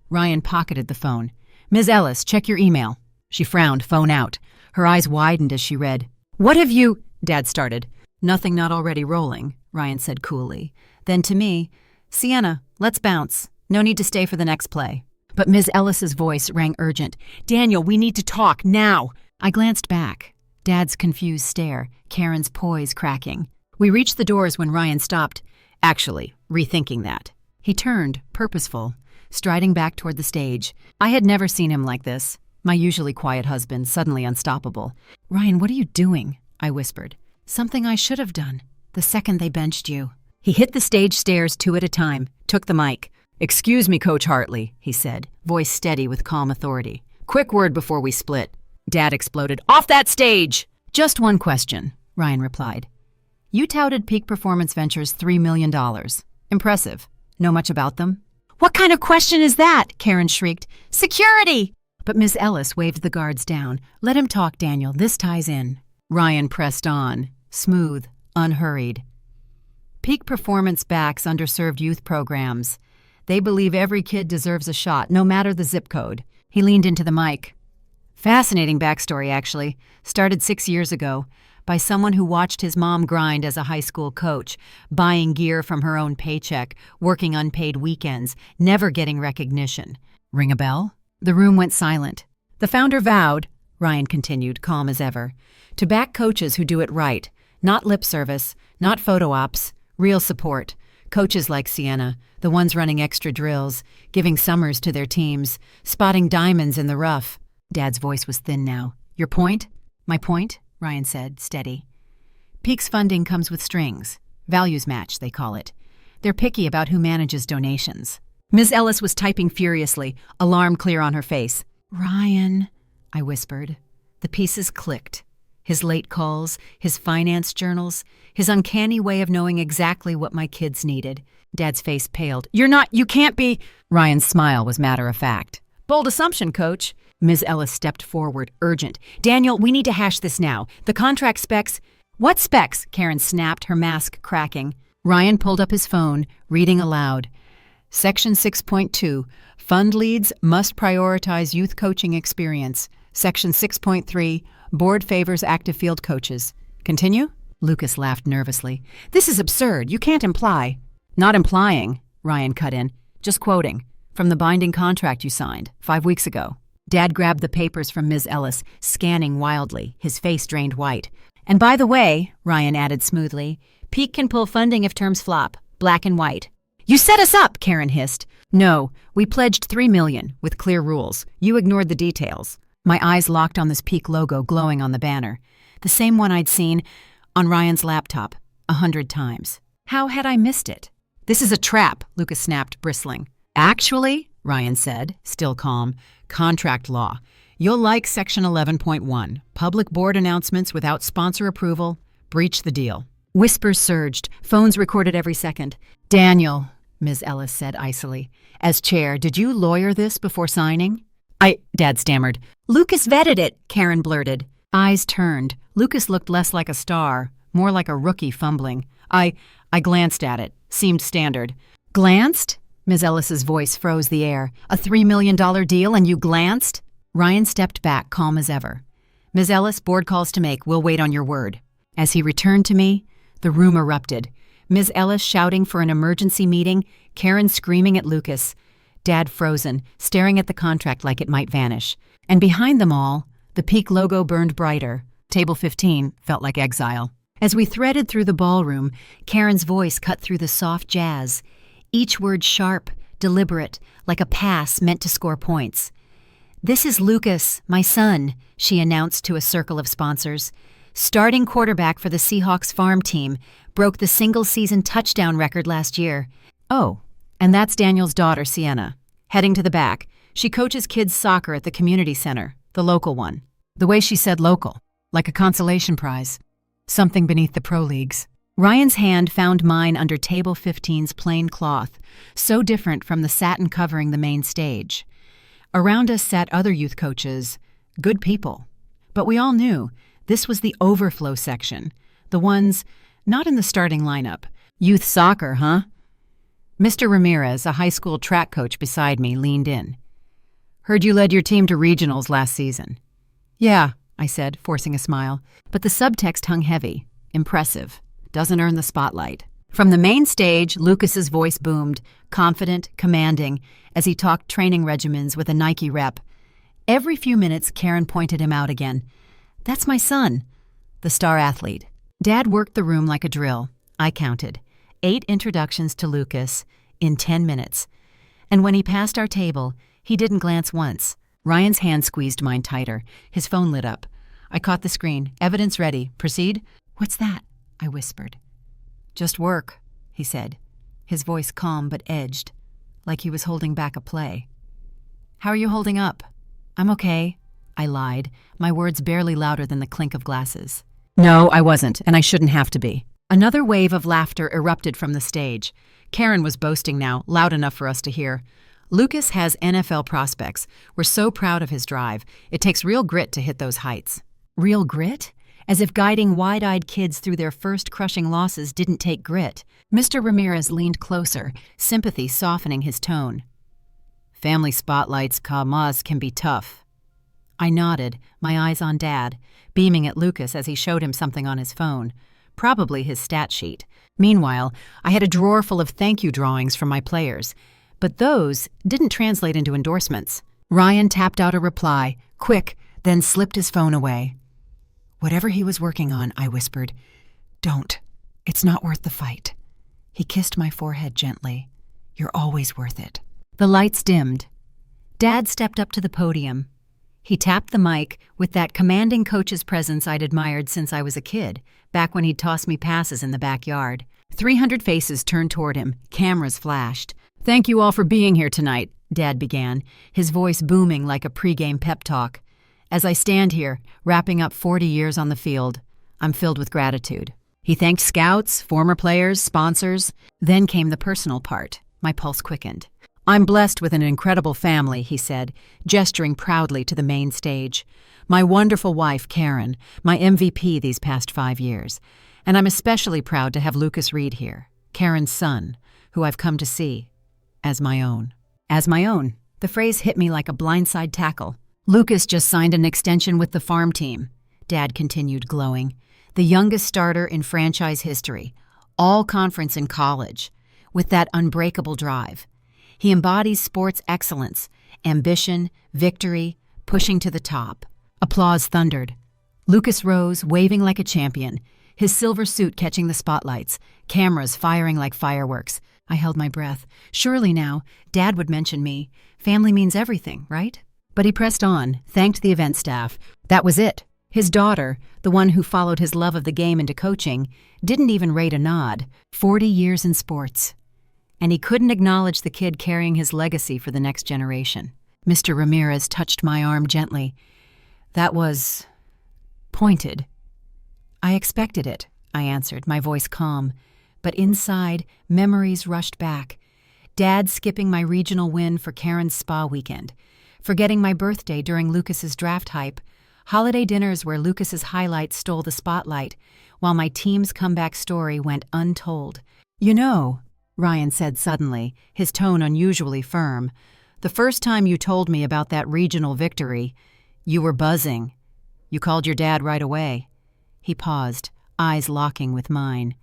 Ryan pocketed the phone. Ms. Ellis, check your email. She frowned, phone out. Her eyes widened as she read. What have you... Dad started. Nothing not already rolling, Ryan said coolly. Then to me, Sienna, let's bounce. No need to stay for the next play. But Ms. Ellis's voice rang urgent. Daniel, we need to talk, now! I glanced back. Dad's confused stare, Karen's poise cracking. We reached the doors when Ryan stopped. Actually, rethinking that. He turned, purposeful, striding back toward the stage. I had never seen him like this. My usually quiet husband, suddenly unstoppable. Ryan, what are you doing? I whispered. Something I should have done, the second they benched you. He hit the stage stairs 2 at a time, took the mic. Excuse me, Coach Hartley, he said, voice steady with calm authority. Quick word before we split. Dad exploded. Off that stage! Just one question, Ryan replied. You touted Peak Performance Ventures $3 million. Impressive. Know much about them? What kind of question is that? Karen shrieked. Security! But Miss Ellis waved the guards down. Let him talk, Daniel. This ties in. Ryan pressed on, smooth, unhurried. Peak Performance backs underserved youth programs. They believe every kid deserves a shot, no matter the zip code. He leaned into the mic. Fascinating backstory, actually. Started 6 years ago by someone who watched his mom grind as a high school coach, buying gear from her own paycheck, working unpaid weekends, never getting recognition. Ring a bell? The room went silent. The founder vowed, Ryan continued, calm as ever, to back coaches who do it right. Not lip service, not photo ops, real support. Coaches like Sienna, the ones running extra drills, giving summers to their teams, spotting diamonds in the rough. Dad's voice was thin now. Your point? My point, Ryan said, steady. Peak's funding comes with strings. Values match, they call it. They're picky about who manages donations. Ms. Ellis was typing furiously, alarm clear on her face. Ryan, I whispered. The pieces clicked. His late calls, his finance journals, his uncanny way of knowing exactly what my kids needed. Dad's face paled. You can't be... Ryan's smile was matter of fact. Bold assumption, Coach. Ms. Ellis stepped forward, urgent. Daniel, we need to hash this now. The contract specs... What specs? Karen snapped, her mask cracking. Ryan pulled up his phone, reading aloud. Section 6.2, fund leads must prioritize youth coaching experience. Section 6.3, board favors active field coaches. Continue? Lucas laughed nervously. This is absurd. You can't imply. Not implying, Ryan cut in. Just quoting. From the binding contract you signed 5 weeks ago. Dad grabbed the papers from Ms. Ellis, scanning wildly, his face drained white. And by the way, Ryan added smoothly, Peak can pull funding if terms flop. Black and white. You set us up, Karen hissed. No, we pledged $3 million, with clear rules. You ignored the details. My eyes locked on this Peak logo glowing on the banner. The same one I'd seen on Ryan's laptop 100 times. How had I missed it? This is a trap, Lucas snapped, bristling. Actually, Ryan said, still calm, contract law. You'll like Section 11.1, public board announcements without sponsor approval, breach the deal. Whispers surged, phones recorded every second. Daniel, Ms. Ellis said icily. As chair, did you lawyer this before signing? Dad stammered. Lucas vetted it, Karen blurted. Eyes turned. Lucas looked less like a star, more like a rookie fumbling. I glanced at it. Seemed standard. Glanced? Ms. Ellis's voice froze the air. A $3 million deal and you glanced? Ryan stepped back, calm as ever. Ms. Ellis, board calls to make. We'll wait on your word. As he returned to me, the room erupted. Ms. Ellis shouting for an emergency meeting, Karen screaming at Lucas. Dad frozen, staring at the contract like it might vanish. And behind them all, the Peak logo burned brighter. Table 15 felt like exile. As we threaded through the ballroom, Karen's voice cut through the soft jazz. each word sharp, deliberate, like a pass meant to score points. "This is Lucas, my son," she announced to a circle of sponsors. "Starting quarterback for the Seahawks farm team, broke the single-season touchdown record last year." "Oh, and that's Daniel's daughter, Sienna. Heading to the back. She coaches kids' soccer at the community center, the local one." The way she said local, like a consolation prize. Something beneath the pro leagues. Ryan's hand found mine under Table 15's plain cloth, so different from the satin covering the main stage. Around us sat other youth coaches, good people. But we all knew this was the overflow section, the ones not in the starting lineup. "Youth soccer, huh?" Mr. Ramirez, a high school track coach beside me, leaned in. "Heard you led your team to regionals last season." "Yeah," I said, forcing a smile, but the subtext hung heavy. Impressive. Doesn't earn the spotlight. From the main stage, Lucas's voice boomed, confident, commanding, as he talked training regimens with a Nike rep. Every few minutes, Karen pointed him out again. "That's my son, the star athlete." Dad worked the room like a drill. I counted. 8 introductions to Lucas in 10 minutes. And when he passed our table, he didn't glance once. Ryan's hand squeezed mine tighter. His phone lit up. I caught the screen. "Evidence ready. Proceed?" "What's that?" I whispered. "Just work," he said, his voice calm but edged, like he was holding back a play. "How are you holding up?" "I'm okay," I lied, my words barely louder than the clink of glasses. No, I wasn't, and I shouldn't have to be. Another wave of laughter erupted from the stage. Karen was boasting now, loud enough for us to hear. "Lucas has NFL prospects. We're so proud of his drive. It takes real grit to hit those heights." Real grit? As if guiding wide-eyed kids through their first crushing losses didn't take grit. Mr. Ramirez leaned closer, sympathy softening his tone. "Family spotlights, Kamaz, can be tough." I nodded, my eyes on Dad, beaming at Lucas as he showed him something on his phone. Probably his stat sheet. Meanwhile, I had a drawer full of thank you drawings from my players. But those didn't translate into endorsements. Ryan tapped out a reply, quick, then slipped his phone away. "Whatever he was working on," I whispered. "Don't. It's not worth the fight." He kissed my forehead gently. "You're always worth it." The lights dimmed. Dad stepped up to the podium. He tapped the mic with that commanding coach's presence I'd admired since I was a kid, back when he'd toss me passes in the backyard. 300 faces turned toward him. Cameras flashed. "Thank you all for being here tonight," Dad began, his voice booming like a pregame pep talk. "As I stand here, wrapping up 40 years on the field, I'm filled with gratitude." He thanked scouts, former players, sponsors. Then came the personal part. My pulse quickened. "I'm blessed with an incredible family," he said, gesturing proudly to the main stage. "My wonderful wife, Karen, my MVP these past 5 years. And I'm especially proud to have Lucas Reed here, Karen's son, who I've come to see as my own." As my own. The phrase hit me like a blindside tackle. "Lucas just signed an extension with the farm team," Dad continued, glowing. "The youngest starter in franchise history, all conference in college, with that unbreakable drive. He embodies sports excellence, ambition, victory, pushing to the top." Applause thundered. Lucas rose, waving like a champion, his silver suit catching the spotlights, cameras firing like fireworks. I held my breath. Surely now, Dad would mention me. Family means everything, right? But he pressed on, thanked the event staff. That was it. His daughter, the one who followed his love of the game into coaching, didn't even rate a nod. 40 years in sports. And he couldn't acknowledge the kid carrying his legacy for the next generation. Mr. Ramirez touched my arm gently. "That was pointed." "I expected it," I answered, my voice calm. But inside, memories rushed back. Dad skipping my regional win for Karen's spa weekend. Forgetting my birthday during Lucas's draft hype. Holiday dinners where Lucas's highlights stole the spotlight, while my team's comeback story went untold. "You know," Ryan said suddenly, his tone unusually firm, "the first time you told me about that regional victory, you were buzzing. You called your dad right away." He paused, eyes locking with mine.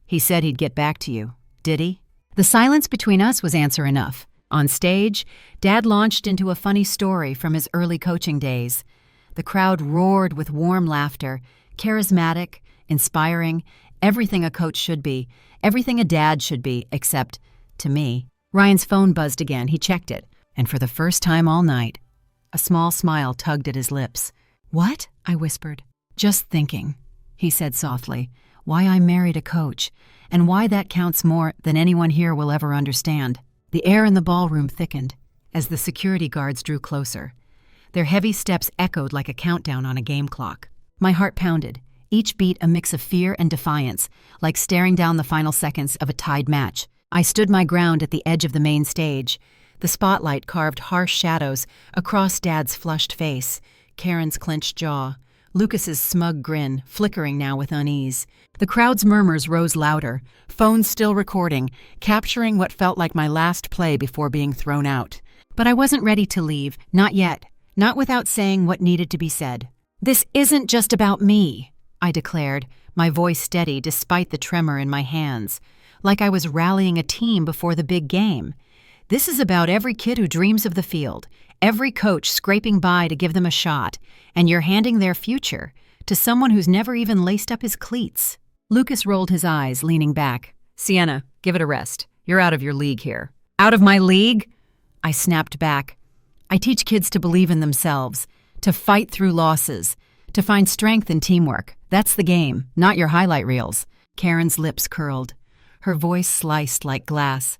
"He said he'd get back to you. Did he?" The silence between us was answer enough. On stage, Dad launched into a funny story from his early coaching days. The crowd roared with warm laughter, charismatic, inspiring, everything a coach should be, everything a dad should be, except to me. Ryan's phone buzzed again. He checked it. And for the first time all night, a small smile tugged at his lips. "What?" I whispered. "Just thinking," he said softly, "why I married a coach, and why that counts more than anyone here will ever understand." The air in the ballroom thickened as the security guards drew closer. Their heavy steps echoed like a countdown on a game clock. My heart pounded, each beat a mix of fear and defiance, like staring down the final seconds of a tied match. I stood my ground at the edge of the main stage. The spotlight carved harsh shadows across Dad's flushed face, Karen's clenched jaw, Lucas's smug grin, flickering now with unease. The crowd's murmurs rose louder, phones still recording, capturing what felt like my last play before being thrown out. But I wasn't ready to leave, not yet, not without saying what needed to be said. "This isn't just about me," I declared, my voice steady despite the tremor in my hands, like I was rallying a team before the big game. "This is about every kid who dreams of the field, every coach scraping by to give them a shot, and you're handing their future to someone who's never even laced up his cleats." Lucas rolled his eyes, leaning back. "Sienna, give it a rest. You're out of your league here." "Out of my league?" I snapped back. "I teach kids to believe in themselves, to fight through losses, to find strength in teamwork. That's the game, not your highlight reels." Karen's lips curled. Her voice sliced like glass.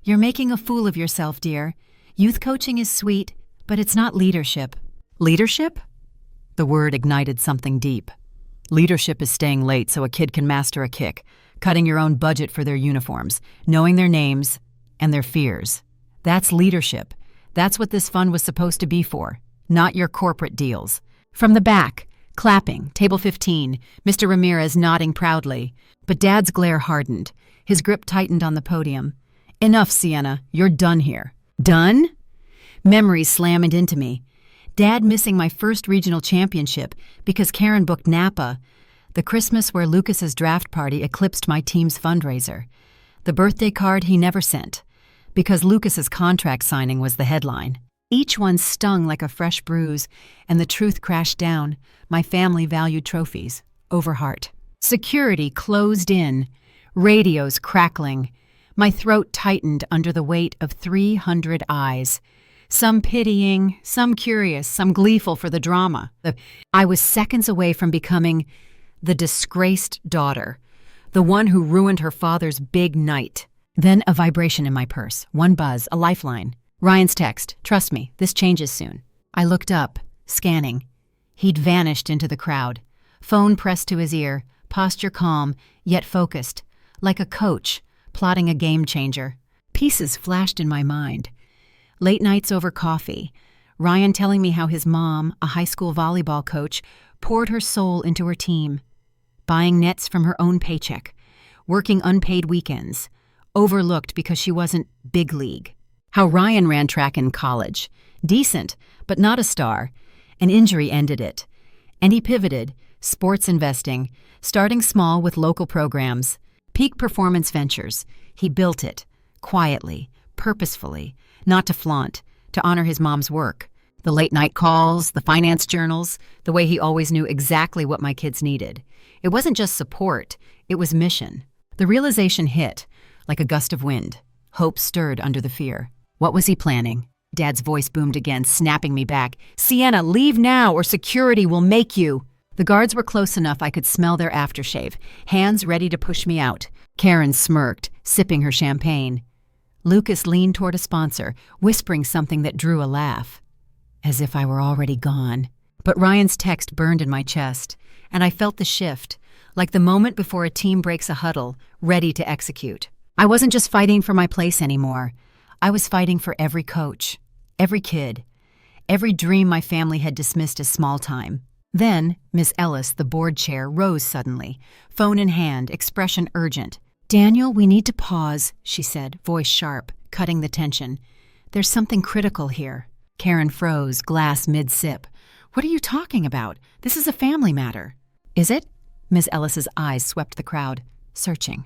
"You're making a fool of yourself, dear. Youth coaching is sweet, but it's not leadership." "Leadership?" The word ignited something deep. "Leadership is staying late so a kid can master a kick, cutting your own budget for their uniforms, knowing their names and their fears. That's leadership. That's what this fund was supposed to be for, not your corporate deals." From the back, clapping, table 15, Mr. Ramirez nodding proudly. But Dad's glare hardened. His grip tightened on the podium. "Enough, Sienna. You're done here." "Done?" Memories slammed into me. Dad missing my first regional championship because Karen booked Napa. The Christmas where Lucas's draft party eclipsed my team's fundraiser. The birthday card he never sent because Lucas's contract signing was the headline. Each one stung like a fresh bruise, and the truth crashed down. My family valued trophies over heart. Security closed in, radios crackling. My throat tightened under the weight of 300 eyes. Some pitying, some curious, some gleeful for the drama. I was seconds away from becoming the disgraced daughter, the one who ruined her father's big night. Then a vibration in my purse, one buzz, a lifeline. Ryan's text, "Trust me, this changes soon." I looked up, scanning. He'd vanished into the crowd. Phone pressed to his ear, posture calm, yet focused, like a coach plotting a game changer. Pieces flashed in my mind. Late nights over coffee, Ryan telling me how his mom, a high school volleyball coach, poured her soul into her team, buying nets from her own paycheck, working unpaid weekends, overlooked because she wasn't big league. How Ryan ran track in college, decent, but not a star. An injury ended it. And he pivoted, sports investing, starting small with local programs. Peak Performance Ventures. He built it, quietly, purposefully, not to flaunt, to honor his mom's work. The late-night calls, the finance journals, the way he always knew exactly what my kids needed. It wasn't just support, it was mission. The realization hit, like a gust of wind. Hope stirred under the fear. What was he planning? Dad's voice boomed again, snapping me back. "Sienna, leave now or security will make you." The guards were close enough I could smell their aftershave, hands ready to push me out. Karen smirked, sipping her champagne. Lucas leaned toward a sponsor, whispering something that drew a laugh. As if I were already gone. But Ryan's text burned in my chest, and I felt the shift, like the moment before a team breaks a huddle, ready to execute. I wasn't just fighting for my place anymore. I was fighting for every coach, every kid, every dream my family had dismissed as small time. Then, Miss Ellis, the board chair, rose suddenly, phone in hand, expression urgent. "Daniel, we need to pause," she said, voice sharp, cutting the tension. "There's something critical here." Karen froze, glass mid-sip. "What are you talking about? This is a family matter." "Is it?" Miss Ellis's eyes swept the crowd, searching.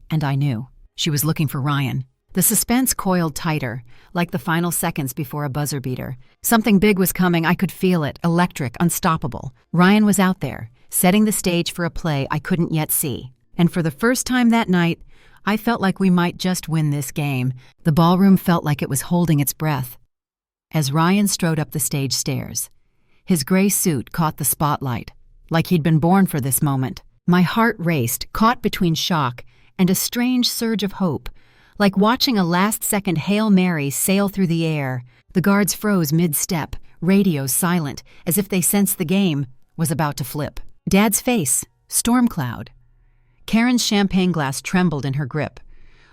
And I knew. She was looking for Ryan. The suspense coiled tighter, like the final seconds before a buzzer beater. Something big was coming. I could feel it, electric, unstoppable. Ryan was out there, setting the stage for a play I couldn't yet see. And for the first time that night, I felt like we might just win this game. The ballroom felt like it was holding its breath. As Ryan strode up the stage stairs, his gray suit caught the spotlight, like he'd been born for this moment. My heart raced, caught between shock and a strange surge of hope, like watching a last-second Hail Mary sail through the air. The guards froze mid-step, radios silent, as if they sensed the game was about to flip. Dad's face, storm cloud. Karen's champagne glass trembled in her grip.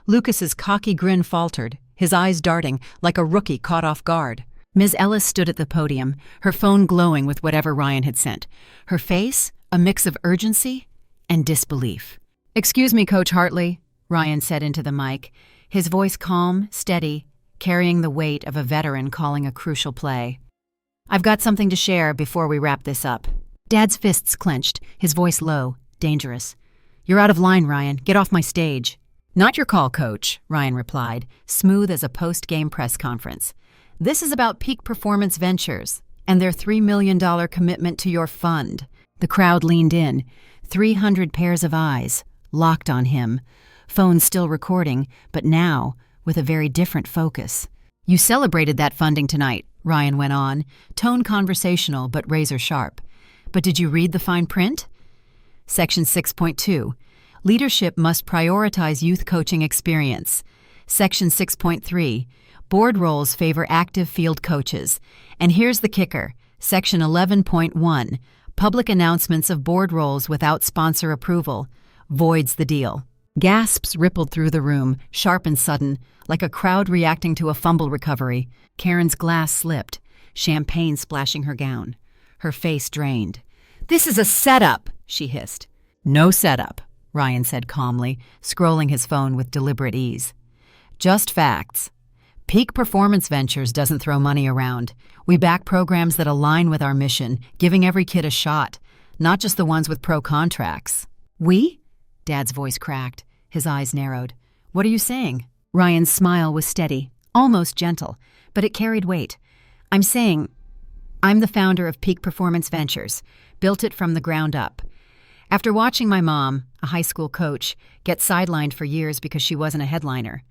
Lucas's cocky grin faltered, his eyes darting like a rookie caught off guard. Ms. Ellis stood at the podium, her phone glowing with whatever Ryan had sent. Her face, a mix of urgency and disbelief. "Excuse me, Coach Hartley," Ryan said into the mic, his voice calm, steady, carrying the weight of a veteran calling a crucial play. "I've got something to share before we wrap this up." Dad's fists clenched, his voice low, dangerous. "You're out of line, Ryan. Get off my stage." "Not your call, Coach," Ryan replied, smooth as a post-game press conference. "This is about Peak Performance Ventures and their $3 million commitment to your fund." The crowd leaned in, 300 pairs of eyes, locked on him, phone still recording, but now with a very different focus. "You celebrated that funding tonight," Ryan went on, tone conversational but razor-sharp. "But did you read the fine print?" Section 6.2, Leadership must prioritize youth coaching experience. Section 6.3, Board roles favor active field coaches. And here's the kicker, Section 11.1, Public announcements of board roles without sponsor approval, voids the deal. Gasps rippled through the room, sharp and sudden, like a crowd reacting to a fumble recovery. Karen's glass slipped, champagne splashing her gown. Her face drained. "This is a setup," she hissed. "No setup," Ryan said calmly, scrolling his phone with deliberate ease. "Just facts. Peak Performance Ventures doesn't throw money around. We back programs that align with our mission, giving every kid a shot, not just the ones with pro contracts." "We?" Dad's voice cracked, his eyes narrowed. "What are you saying?" Ryan's smile was steady, almost gentle, but it carried weight. "I'm saying, I'm the founder of Peak Performance Ventures, built it from the ground up. After watching my mom, a high school coach, get sidelined for years because she wasn't a headliner,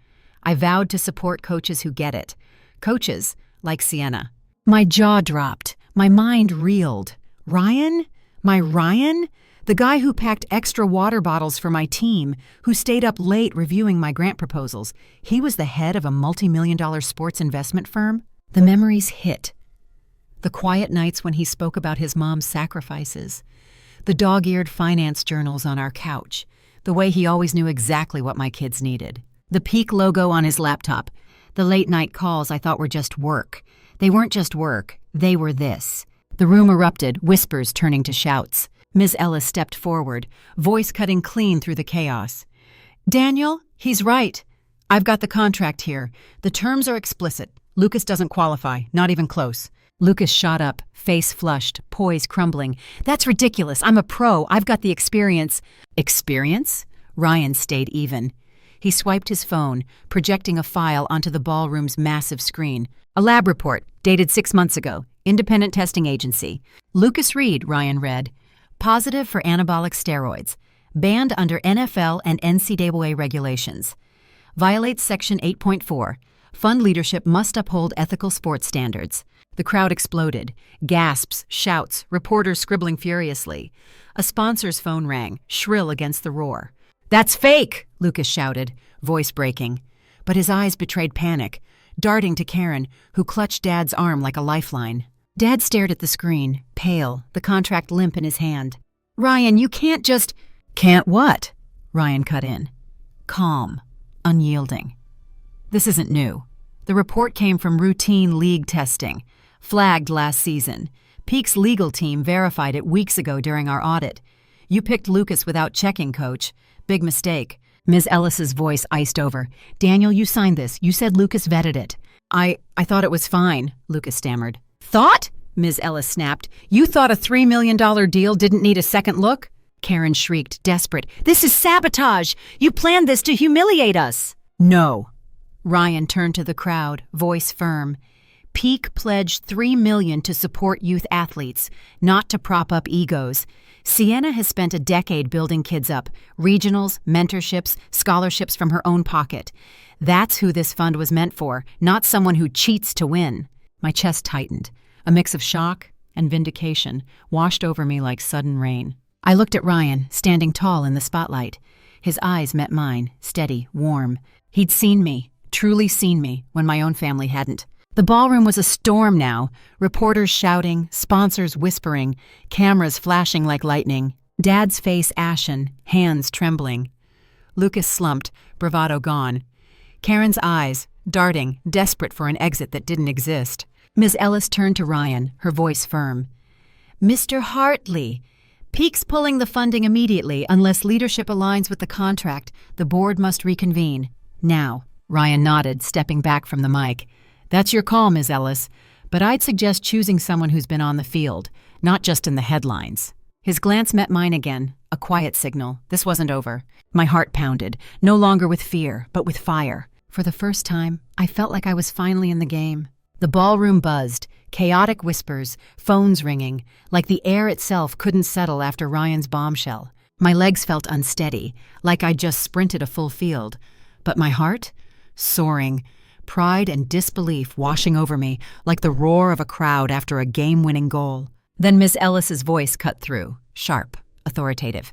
I vowed to support coaches who get it. Coaches like Sienna." My jaw dropped. My mind reeled. Ryan? My Ryan? The guy who packed extra water bottles for my team, who stayed up late reviewing my grant proposals. He was the head of a multi-million-dollar sports investment firm? The memories hit. The quiet nights when he spoke about his mom's sacrifices. The dog-eared finance journals on our couch. The way he always knew exactly what my kids needed. The Peak logo on his laptop. The late-night calls I thought were just work. They weren't just work. They were this. The room erupted, whispers turning to shouts. Ms. Ellis stepped forward, voice cutting clean through the chaos. "Daniel, he's right. I've got the contract here. The terms are explicit. Lucas doesn't qualify, not even close." Lucas shot up, face flushed, poise crumbling. "That's ridiculous. I'm a pro. I've got the experience." "Experience?" Ryan stayed even. He swiped his phone, projecting a file onto the ballroom's massive screen. "A lab report, dated 6 months ago. Independent testing agency." Lucas Reed, Ryan read. "Positive for anabolic steroids. Banned under NFL and NCAA regulations. Violates Section 8.4. Fund leadership must uphold ethical sports standards." The crowd exploded. Gasps, shouts, reporters scribbling furiously. A sponsor's phone rang, shrill against the roar. "That's fake!" Lucas shouted, voice breaking. But his eyes betrayed panic, darting to Karen, who clutched Dad's arm like a lifeline. Dad stared at the screen, pale, the contract limp in his hand. "Ryan, you can't just—" "Can't what?" Ryan cut in. Calm, unyielding. "This isn't new. The report came from routine league testing, flagged last season. Peak's legal team verified it weeks ago during our audit. You picked Lucas without checking, Coach. Big mistake." Ms. Ellis's voice iced over. "Daniel, you signed this. You said Lucas vetted it." I thought it was fine," Lucas stammered. "Thought?" Ms. Ellis snapped. "You thought a $3 million deal didn't need a second look?" Karen shrieked, desperate. "This is sabotage! You planned this to humiliate us!" "No." Ryan turned to the crowd, voice firm. Peak pledged $3 million to support youth athletes, not to prop up egos. Sienna has spent a decade building kids up, regionals, mentorships, scholarships from her own pocket. That's who this fund was meant for, not someone who cheats to win. My chest tightened. A mix of shock and vindication washed over me like sudden rain. I looked at Ryan, standing tall in the spotlight. His eyes met mine, steady, warm. He'd seen me, truly seen me, when my own family hadn't. The ballroom was a storm now, reporters shouting, sponsors whispering, cameras flashing like lightning, Dad's face ashen, hands trembling. Lucas slumped, bravado gone. Karen's eyes, darting, desperate for an exit that didn't exist. Ms. Ellis turned to Ryan, her voice firm. "Mr. Hartley, Peak's pulling the funding immediately unless leadership aligns with the contract. The board must reconvene. Now." Ryan nodded, stepping back from the mic. "That's your call, Ms. Ellis, but I'd suggest choosing someone who's been on the field, not just in the headlines." His glance met mine again, a quiet signal. This wasn't over. My heart pounded, no longer with fear, but with fire. For the first time, I felt like I was finally in the game. The ballroom buzzed, chaotic whispers, phones ringing, like the air itself couldn't settle after Ryan's bombshell. My legs felt unsteady, like I'd just sprinted a full field. But my heart? Soaring. Pride and disbelief washing over me like the roar of a crowd after a game-winning goal. Then Ms. Ellis's voice cut through, sharp, authoritative.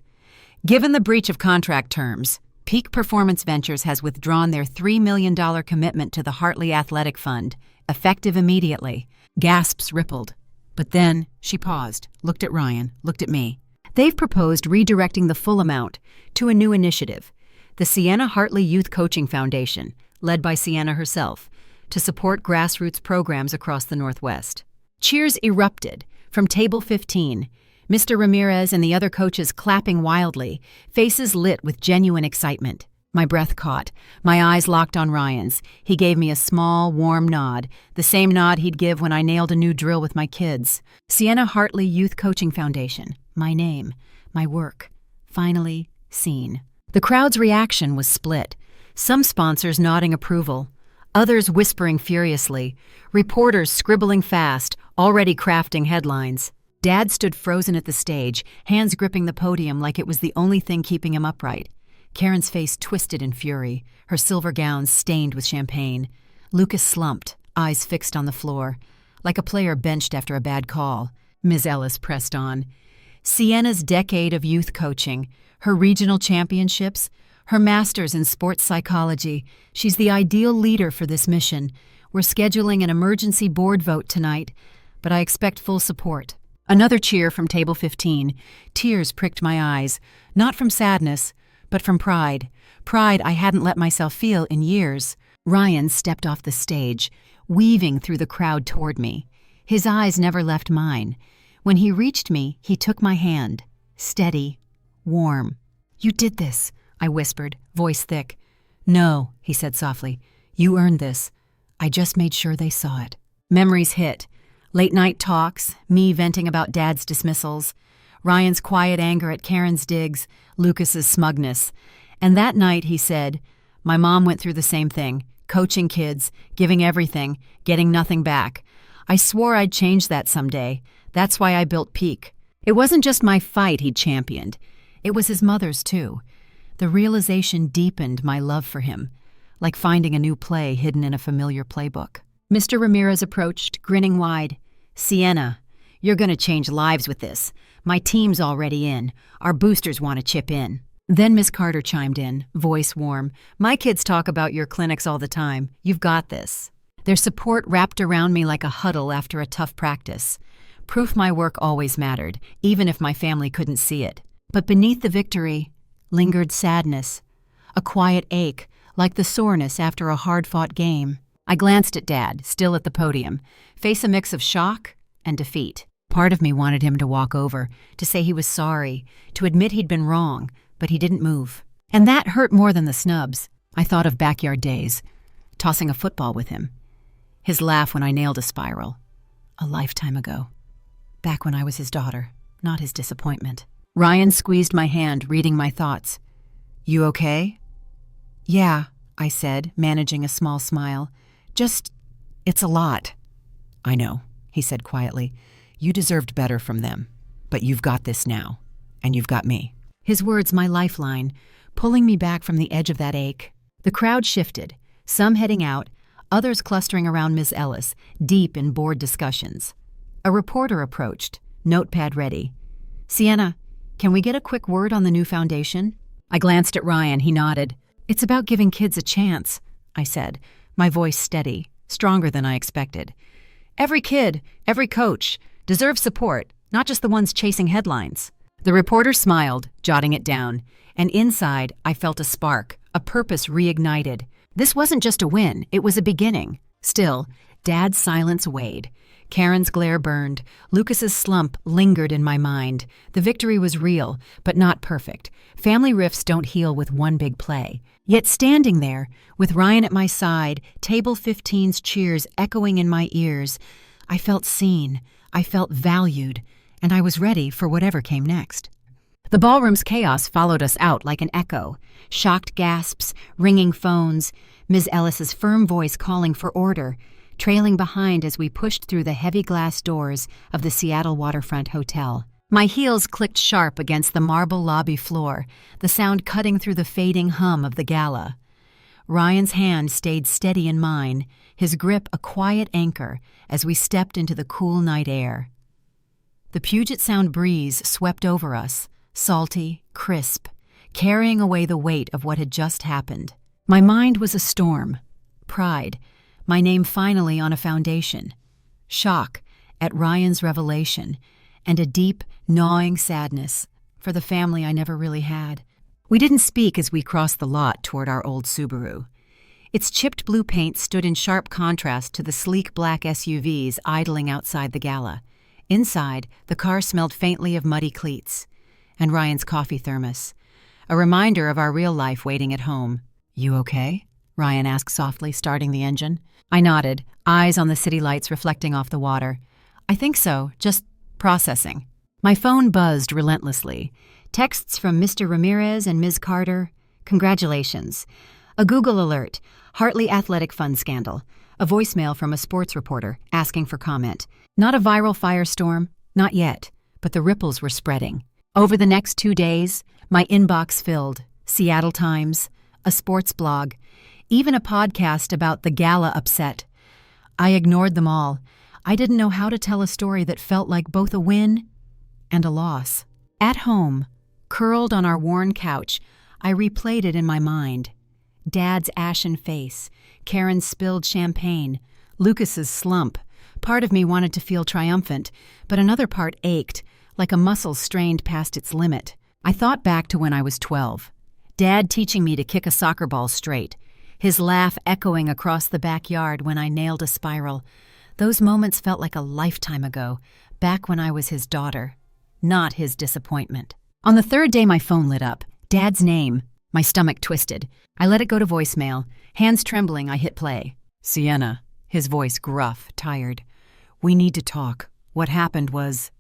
"Given the breach of contract terms, Peak Performance Ventures has withdrawn their $3 million commitment to the Hartley Athletic Fund, effective immediately." Gasps rippled. But then she paused, looked at Ryan, looked at me. "They've proposed redirecting the full amount to a new initiative, the Sienna Hartley Youth Coaching Foundation, led by Sienna herself, to support grassroots programs across the Northwest." Cheers erupted from Table 15, Mr. Ramirez and the other coaches clapping wildly, faces lit with genuine excitement. My breath caught. My eyes locked on Ryan's. He gave me a small, warm nod, the same nod he'd give when I nailed a new drill with my kids. Sienna Hartley Youth Coaching Foundation. My name. My work. Finally seen. The crowd's reaction was split. Some sponsors nodding approval, others whispering furiously, reporters scribbling fast, already crafting headlines. Dad stood frozen at the stage, hands gripping the podium like it was the only thing keeping him upright. Karen's face twisted in fury, her silver gown stained with champagne. Lucas slumped, eyes fixed on the floor, like a player benched after a bad call. Ms. Ellis pressed on. Sienna's decade of youth coaching, her regional championships, her master's in sports psychology. She's the ideal leader for this mission. We're scheduling an emergency board vote tonight, but I expect full support. Another cheer from Table 15. Tears pricked my eyes, not from sadness, but from pride. Pride I hadn't let myself feel in years. Ryan stepped off the stage, weaving through the crowd toward me. His eyes never left mine. When he reached me, he took my hand. Steady, warm. "You did this," I whispered, voice thick. "No," he said softly. "You earned this. I just made sure they saw it." Memories hit. Late-night talks, me venting about Dad's dismissals, Ryan's quiet anger at Karen's digs, Lucas's smugness. And that night, he said, "My mom went through the same thing, coaching kids, giving everything, getting nothing back. I swore I'd change that someday. That's why I built Peak." It wasn't just my fight he'd championed. It was his mother's, too. The realization deepened my love for him, like finding a new play hidden in a familiar playbook. Mr. Ramirez approached, grinning wide. "Sienna, you're going to change lives with this. My team's already in. Our boosters want to chip in." Then Miss Carter chimed in, voice warm. "My kids talk about your clinics all the time. You've got this." Their support wrapped around me like a huddle after a tough practice. Proof my work always mattered, even if my family couldn't see it. But beneath the victory lingered sadness, a quiet ache, like the soreness after a hard-fought game. I glanced at Dad, still at the podium, face a mix of shock and defeat. Part of me wanted him to walk over, to say he was sorry, to admit he'd been wrong, but he didn't move. And that hurt more than the snubs. I thought of backyard days, tossing a football with him. His laugh when I nailed a spiral. A lifetime ago. Back when I was his daughter, not his disappointment. Ryan squeezed my hand, reading my thoughts. "You okay?" "Yeah," I said, managing a small smile. "Just, it's a lot." "I know," he said quietly. "You deserved better from them. But you've got this now. And you've got me." His words my lifeline, pulling me back from the edge of that ache. The crowd shifted, some heading out, others clustering around Ms. Ellis, deep in board discussions. A reporter approached, notepad ready. "Sienna, can we get a quick word on the new foundation?" I glanced at Ryan. He nodded. "It's about giving kids a chance," I said, my voice steady, stronger than I expected. "Every kid, every coach, deserves support, not just the ones chasing headlines." The reporter smiled, jotting it down, and inside I felt a spark, a purpose reignited. This wasn't just a win, it was a beginning. Still, Dad's silence weighed. Karen's glare burned. Lucas's slump lingered in my mind. The victory was real, but not perfect. Family rifts don't heal with one big play. Yet standing there, with Ryan at my side, Table 15's cheers echoing in my ears, I felt seen, I felt valued, and I was ready for whatever came next. The ballroom's chaos followed us out like an echo. Shocked gasps, ringing phones, Ms. Ellis's firm voice calling for order, trailing behind as we pushed through the heavy glass doors of the Seattle Waterfront Hotel. My heels clicked sharp against the marble lobby floor, the sound cutting through the fading hum of the Gala. Ryan's hand stayed steady in mine, his grip a quiet anchor as we stepped into the cool night air. The Puget Sound breeze swept over us, salty, crisp, carrying away the weight of what had just happened. My mind was a storm. Pride, my name finally on a foundation. Shock at Ryan's revelation, and a deep, gnawing sadness for the family I never really had. We didn't speak as we crossed the lot toward our old Subaru. Its chipped blue paint stood in sharp contrast to the sleek black SUVs idling outside the Gala. Inside, the car smelled faintly of muddy cleats and Ryan's coffee thermos, a reminder of our real life waiting at home. "You okay?" Ryan asked softly, starting the engine. I nodded, eyes on the city lights reflecting off the water. "I think so, just processing." My phone buzzed relentlessly. Texts from Mr. Ramirez and Ms. Carter. "Congratulations." A Google alert. Hartley Athletic Fund scandal. A voicemail from a sports reporter asking for comment. Not a viral firestorm, not yet, but the ripples were spreading. Over the next 2 days, my inbox filled. Seattle Times, a sports blog, even a podcast about the Gala upset. I ignored them all. I didn't know how to tell a story that felt like both a win and a loss. At home, curled on our worn couch, I replayed it in my mind. Dad's ashen face, Karen's spilled champagne, Lucas's slump. Part of me wanted to feel triumphant, but another part ached, like a muscle strained past its limit. I thought back to when I was 12. Dad teaching me to kick a soccer ball straight, his laugh echoing across the backyard when I nailed a spiral. Those moments felt like a lifetime ago, back when I was his daughter, not his disappointment. On the third day my phone lit up. Dad's name. My stomach twisted. I let it go to voicemail. Hands trembling, I hit play. "Sienna," his voice gruff, tired. "We need to talk. What happened was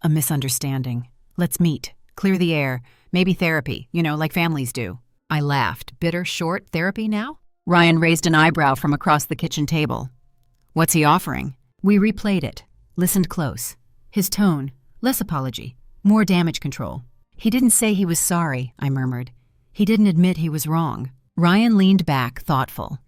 a misunderstanding. Let's meet. Clear the air. Maybe therapy, like families do." I laughed. Bitter, short therapy now? Ryan raised an eyebrow from across the kitchen table. "What's he offering?" We replayed it, listened close. His tone, less apology, more damage control. "He didn't say he was sorry," I murmured. "He didn't admit he was wrong." Ryan leaned back, thoughtful.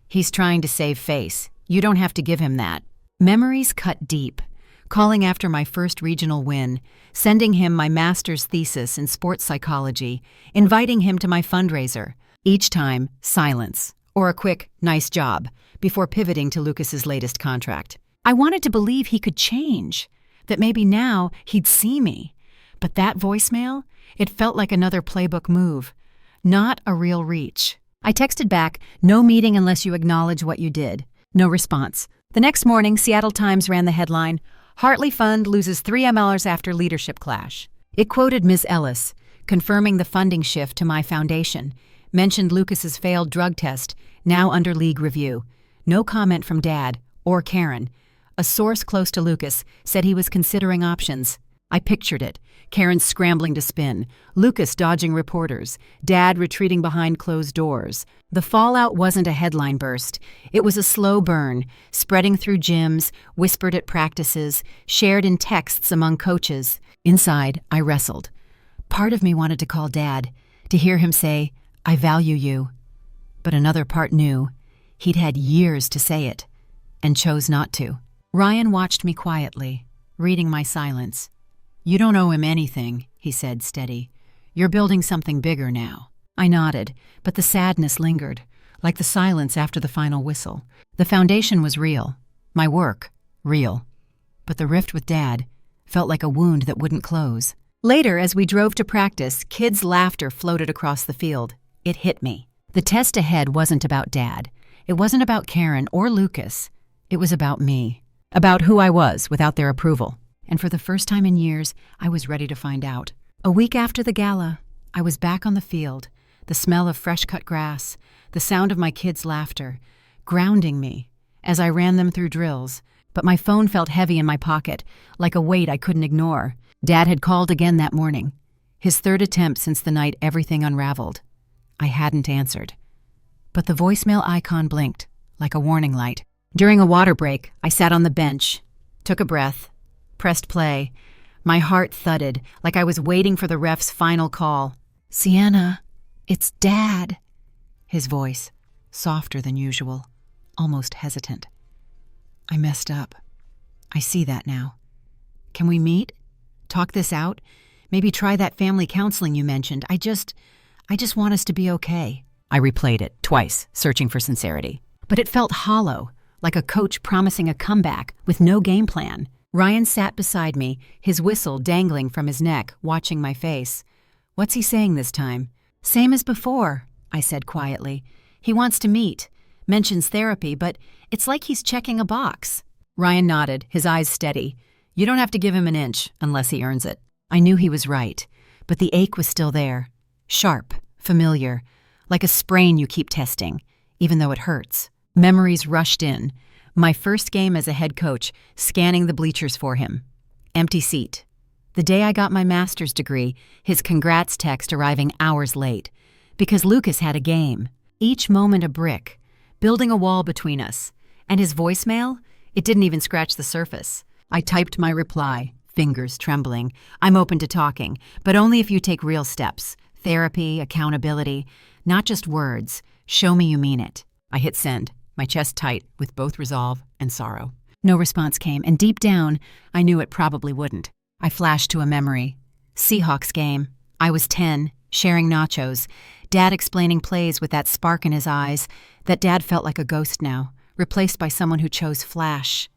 "He's trying to save face. You don't have to give him that." Memories cut deep. Calling after my first regional win, sending him my master's thesis in sports psychology, inviting him to my fundraiser. Each time, silence, or a quick, "nice job," before pivoting to Lucas's latest contract. I wanted to believe he could change, that maybe now he'd see me. But that voicemail, it felt like another playbook move, not a real reach. I texted back, "No meeting unless you acknowledge what you did." No response. The next morning, Seattle Times ran the headline, "Hartley Fund loses 3 MLers after leadership clash." It quoted Ms. Ellis, confirming the funding shift to my foundation, mentioned Lucas's failed drug test, now under league review. No comment from Dad or Karen. A source close to Lucas said he was considering options. I pictured it. Karen scrambling to spin, Lucas dodging reporters, Dad retreating behind closed doors. The fallout wasn't a headline burst. It was a slow burn, spreading through gyms, whispered at practices, shared in texts among coaches. Inside, I wrestled. Part of me wanted to call Dad, to hear him say, "I value you." But another part knew he'd had years to say it, and chose not to. Ryan watched me quietly, reading my silence. "You don't owe him anything," he said, steady. "You're building something bigger now." I nodded, but the sadness lingered, like the silence after the final whistle. The foundation was real, my work, real. But the rift with Dad felt like a wound that wouldn't close. Later, as we drove to practice, kids' laughter floated across the field. It hit me. The test ahead wasn't about Dad. It wasn't about Karen or Lucas. It was about me. About who I was without their approval. And for the first time in years, I was ready to find out. A week after the gala, I was back on the field, the smell of fresh-cut grass, the sound of my kids' laughter, grounding me as I ran them through drills. But my phone felt heavy in my pocket, like a weight I couldn't ignore. Dad had called again that morning, his third attempt since the night everything unraveled. I hadn't answered. But the voicemail icon blinked, like a warning light. During a water break, I sat on the bench, took a breath, pressed play. My heart thudded, like I was waiting for the ref's final call. "Sienna, it's Dad." His voice, softer than usual, almost hesitant. I messed up. I see that now. "Can we meet? Talk this out? Maybe try that family counseling you mentioned. I just want us to be okay." I replayed it twice, searching for sincerity. But it felt hollow, like a coach promising a comeback with no game plan. Ryan sat beside me, his whistle dangling from his neck, watching my face. "What's he saying this time?" "Same as before," I said quietly. "He wants to meet, mentions therapy, but it's like he's checking a box." Ryan nodded, his eyes steady. "You don't have to give him an inch unless he earns it." I knew he was right, but the ache was still there. Sharp, familiar, like a sprain you keep testing, even though it hurts. Memories rushed in. My first game as a head coach, scanning the bleachers for him. Empty seat. The day I got my master's degree, his congrats text arriving hours late. Because Lucas had a game. Each moment a brick, building a wall between us. And his voicemail? It didn't even scratch the surface. I typed my reply, fingers trembling. "I'm open to talking, but only if you take real steps. Therapy, accountability, not just words. Show me you mean it." I hit send, my chest tight with both resolve and sorrow. No response came, and deep down, I knew it probably wouldn't. I flashed to a memory. Seahawks game. I was 10, sharing nachos. Dad explaining plays with that spark in his eyes. That Dad felt like a ghost now, replaced by someone who chose flash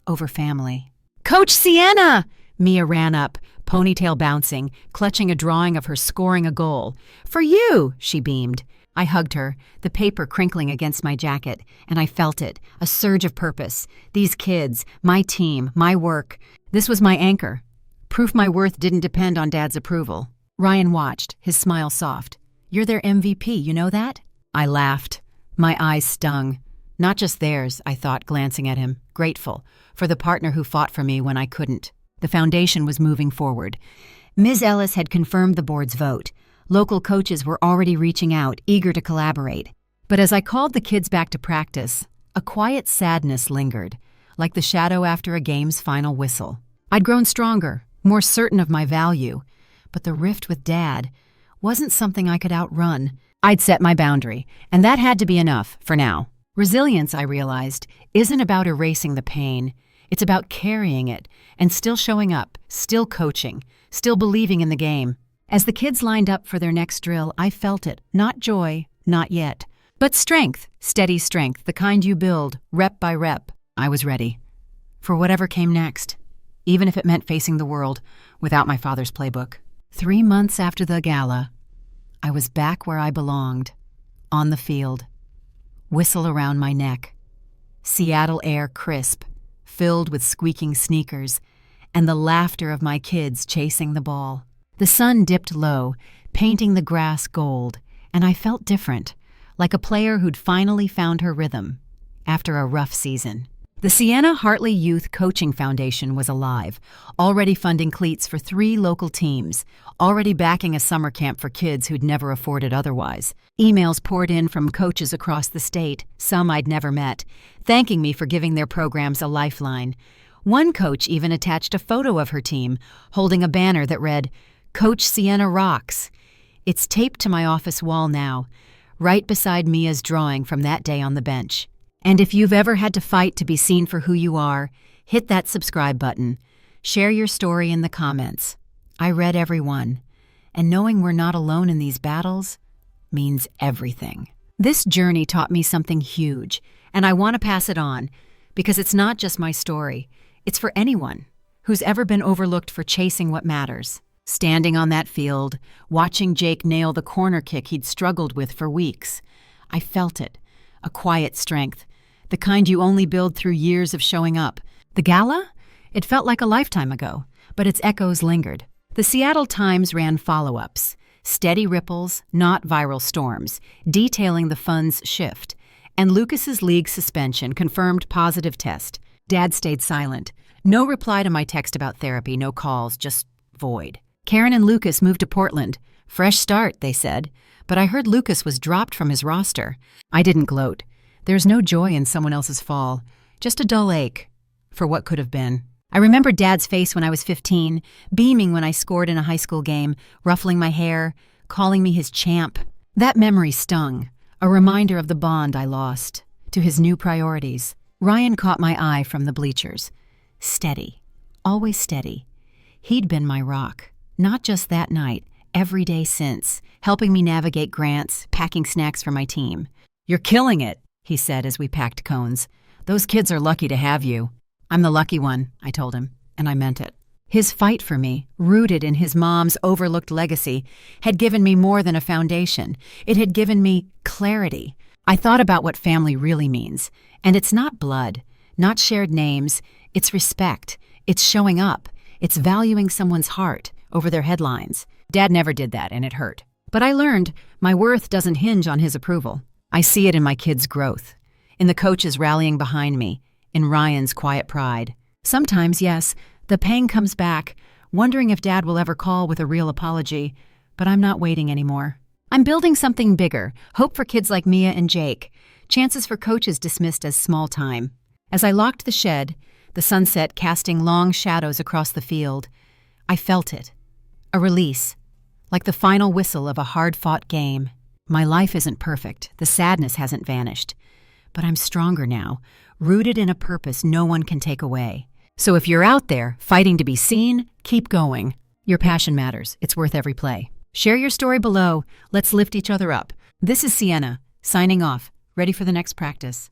over family. "Coach Sienna!" Mia ran up, ponytail bouncing, clutching a drawing of her scoring a goal. "For you!" she beamed. I hugged her, the paper crinkling against my jacket, and I felt it, a surge of purpose. These kids, my team, my work. This was my anchor. Proof my worth didn't depend on Dad's approval. Ryan watched, his smile soft. "You're their MVP, you know that?" I laughed. My eyes stung. Not just theirs, I thought, glancing at him, grateful, for the partner who fought for me when I couldn't. The foundation was moving forward. Ms. Ellis had confirmed the board's vote. Local coaches were already reaching out, eager to collaborate. But as I called the kids back to practice, a quiet sadness lingered, like the shadow after a game's final whistle. I'd grown stronger, more certain of my value, but the rift with Dad wasn't something I could outrun. I'd set my boundary, and that had to be enough for now. Resilience, I realized, isn't about erasing the pain. It's about carrying it and still showing up, still coaching, still believing in the game. As the kids lined up for their next drill, I felt it. Not joy, not yet. But strength, steady strength, the kind you build, rep by rep. I was ready. For whatever came next, even if it meant facing the world without my father's playbook. 3 months after the gala, I was back where I belonged, on the field. Whistle around my neck. Seattle air crisp, filled with squeaking sneakers, and the laughter of my kids chasing the ball. The sun dipped low, painting the grass gold, and I felt different, like a player who'd finally found her rhythm after a rough season. The Sienna Hartley Youth Coaching Foundation was alive, already funding cleats for 3 local teams, already backing a summer camp for kids who'd never afforded otherwise. Emails poured in from coaches across the state, some I'd never met, thanking me for giving their programs a lifeline. One coach even attached a photo of her team, holding a banner that read, "Coach Sienna Rocks." It's taped to my office wall now, right beside Mia's drawing from that day on the bench. And if you've ever had to fight to be seen for who you are, hit that subscribe button. Share your story in the comments. I read every one, and knowing we're not alone in these battles means everything. This journey taught me something huge, and I want to pass it on, because it's not just my story. It's for anyone who's ever been overlooked for chasing what matters. Standing on that field, watching Jake nail the corner kick he'd struggled with for weeks, I felt it, a quiet strength, the kind you only build through years of showing up. The Gala? It felt like a lifetime ago, but its echoes lingered. The Seattle Times ran follow-ups, steady ripples, not viral storms, detailing the fund's shift. And Lucas's league suspension confirmed positive test. Dad stayed silent. No reply to my text about therapy, no calls, just void. Karen and Lucas moved to Portland. Fresh start, they said. But I heard Lucas was dropped from his roster. I didn't gloat. There's no joy in someone else's fall, just a dull ache for what could have been. I remember Dad's face when I was 15, beaming when I scored in a high school game, ruffling my hair, calling me his champ. That memory stung, a reminder of the bond I lost to his new priorities. Ryan caught my eye from the bleachers. Steady, always steady. He'd been my rock, not just that night, every day since, helping me navigate grants, packing snacks for my team. "You're killing it," he said as we packed cones. "Those kids are lucky to have you." "I'm the lucky one," I told him, and I meant it. His fight for me, rooted in his mom's overlooked legacy, had given me more than a foundation. It had given me clarity. I thought about what family really means, and it's not blood, not shared names, it's respect, it's showing up, it's valuing someone's heart over their headlines. Dad never did that, and it hurt. But I learned my worth doesn't hinge on his approval. I see it in my kids' growth, in the coaches rallying behind me, in Ryan's quiet pride. Sometimes, yes, the pang comes back, wondering if Dad will ever call with a real apology, but I'm not waiting anymore. I'm building something bigger, hope for kids like Mia and Jake, chances for coaches dismissed as small time. As I locked the shed, the sunset casting long shadows across the field, I felt it, a release, like the final whistle of a hard-fought game. My life isn't perfect, the sadness hasn't vanished, but I'm stronger now, rooted in a purpose no one can take away. So if you're out there fighting to be seen, keep going. Your passion matters. It's worth every play. Share your story below. Let's lift each other up. This is Sienna, signing off, ready for the next practice.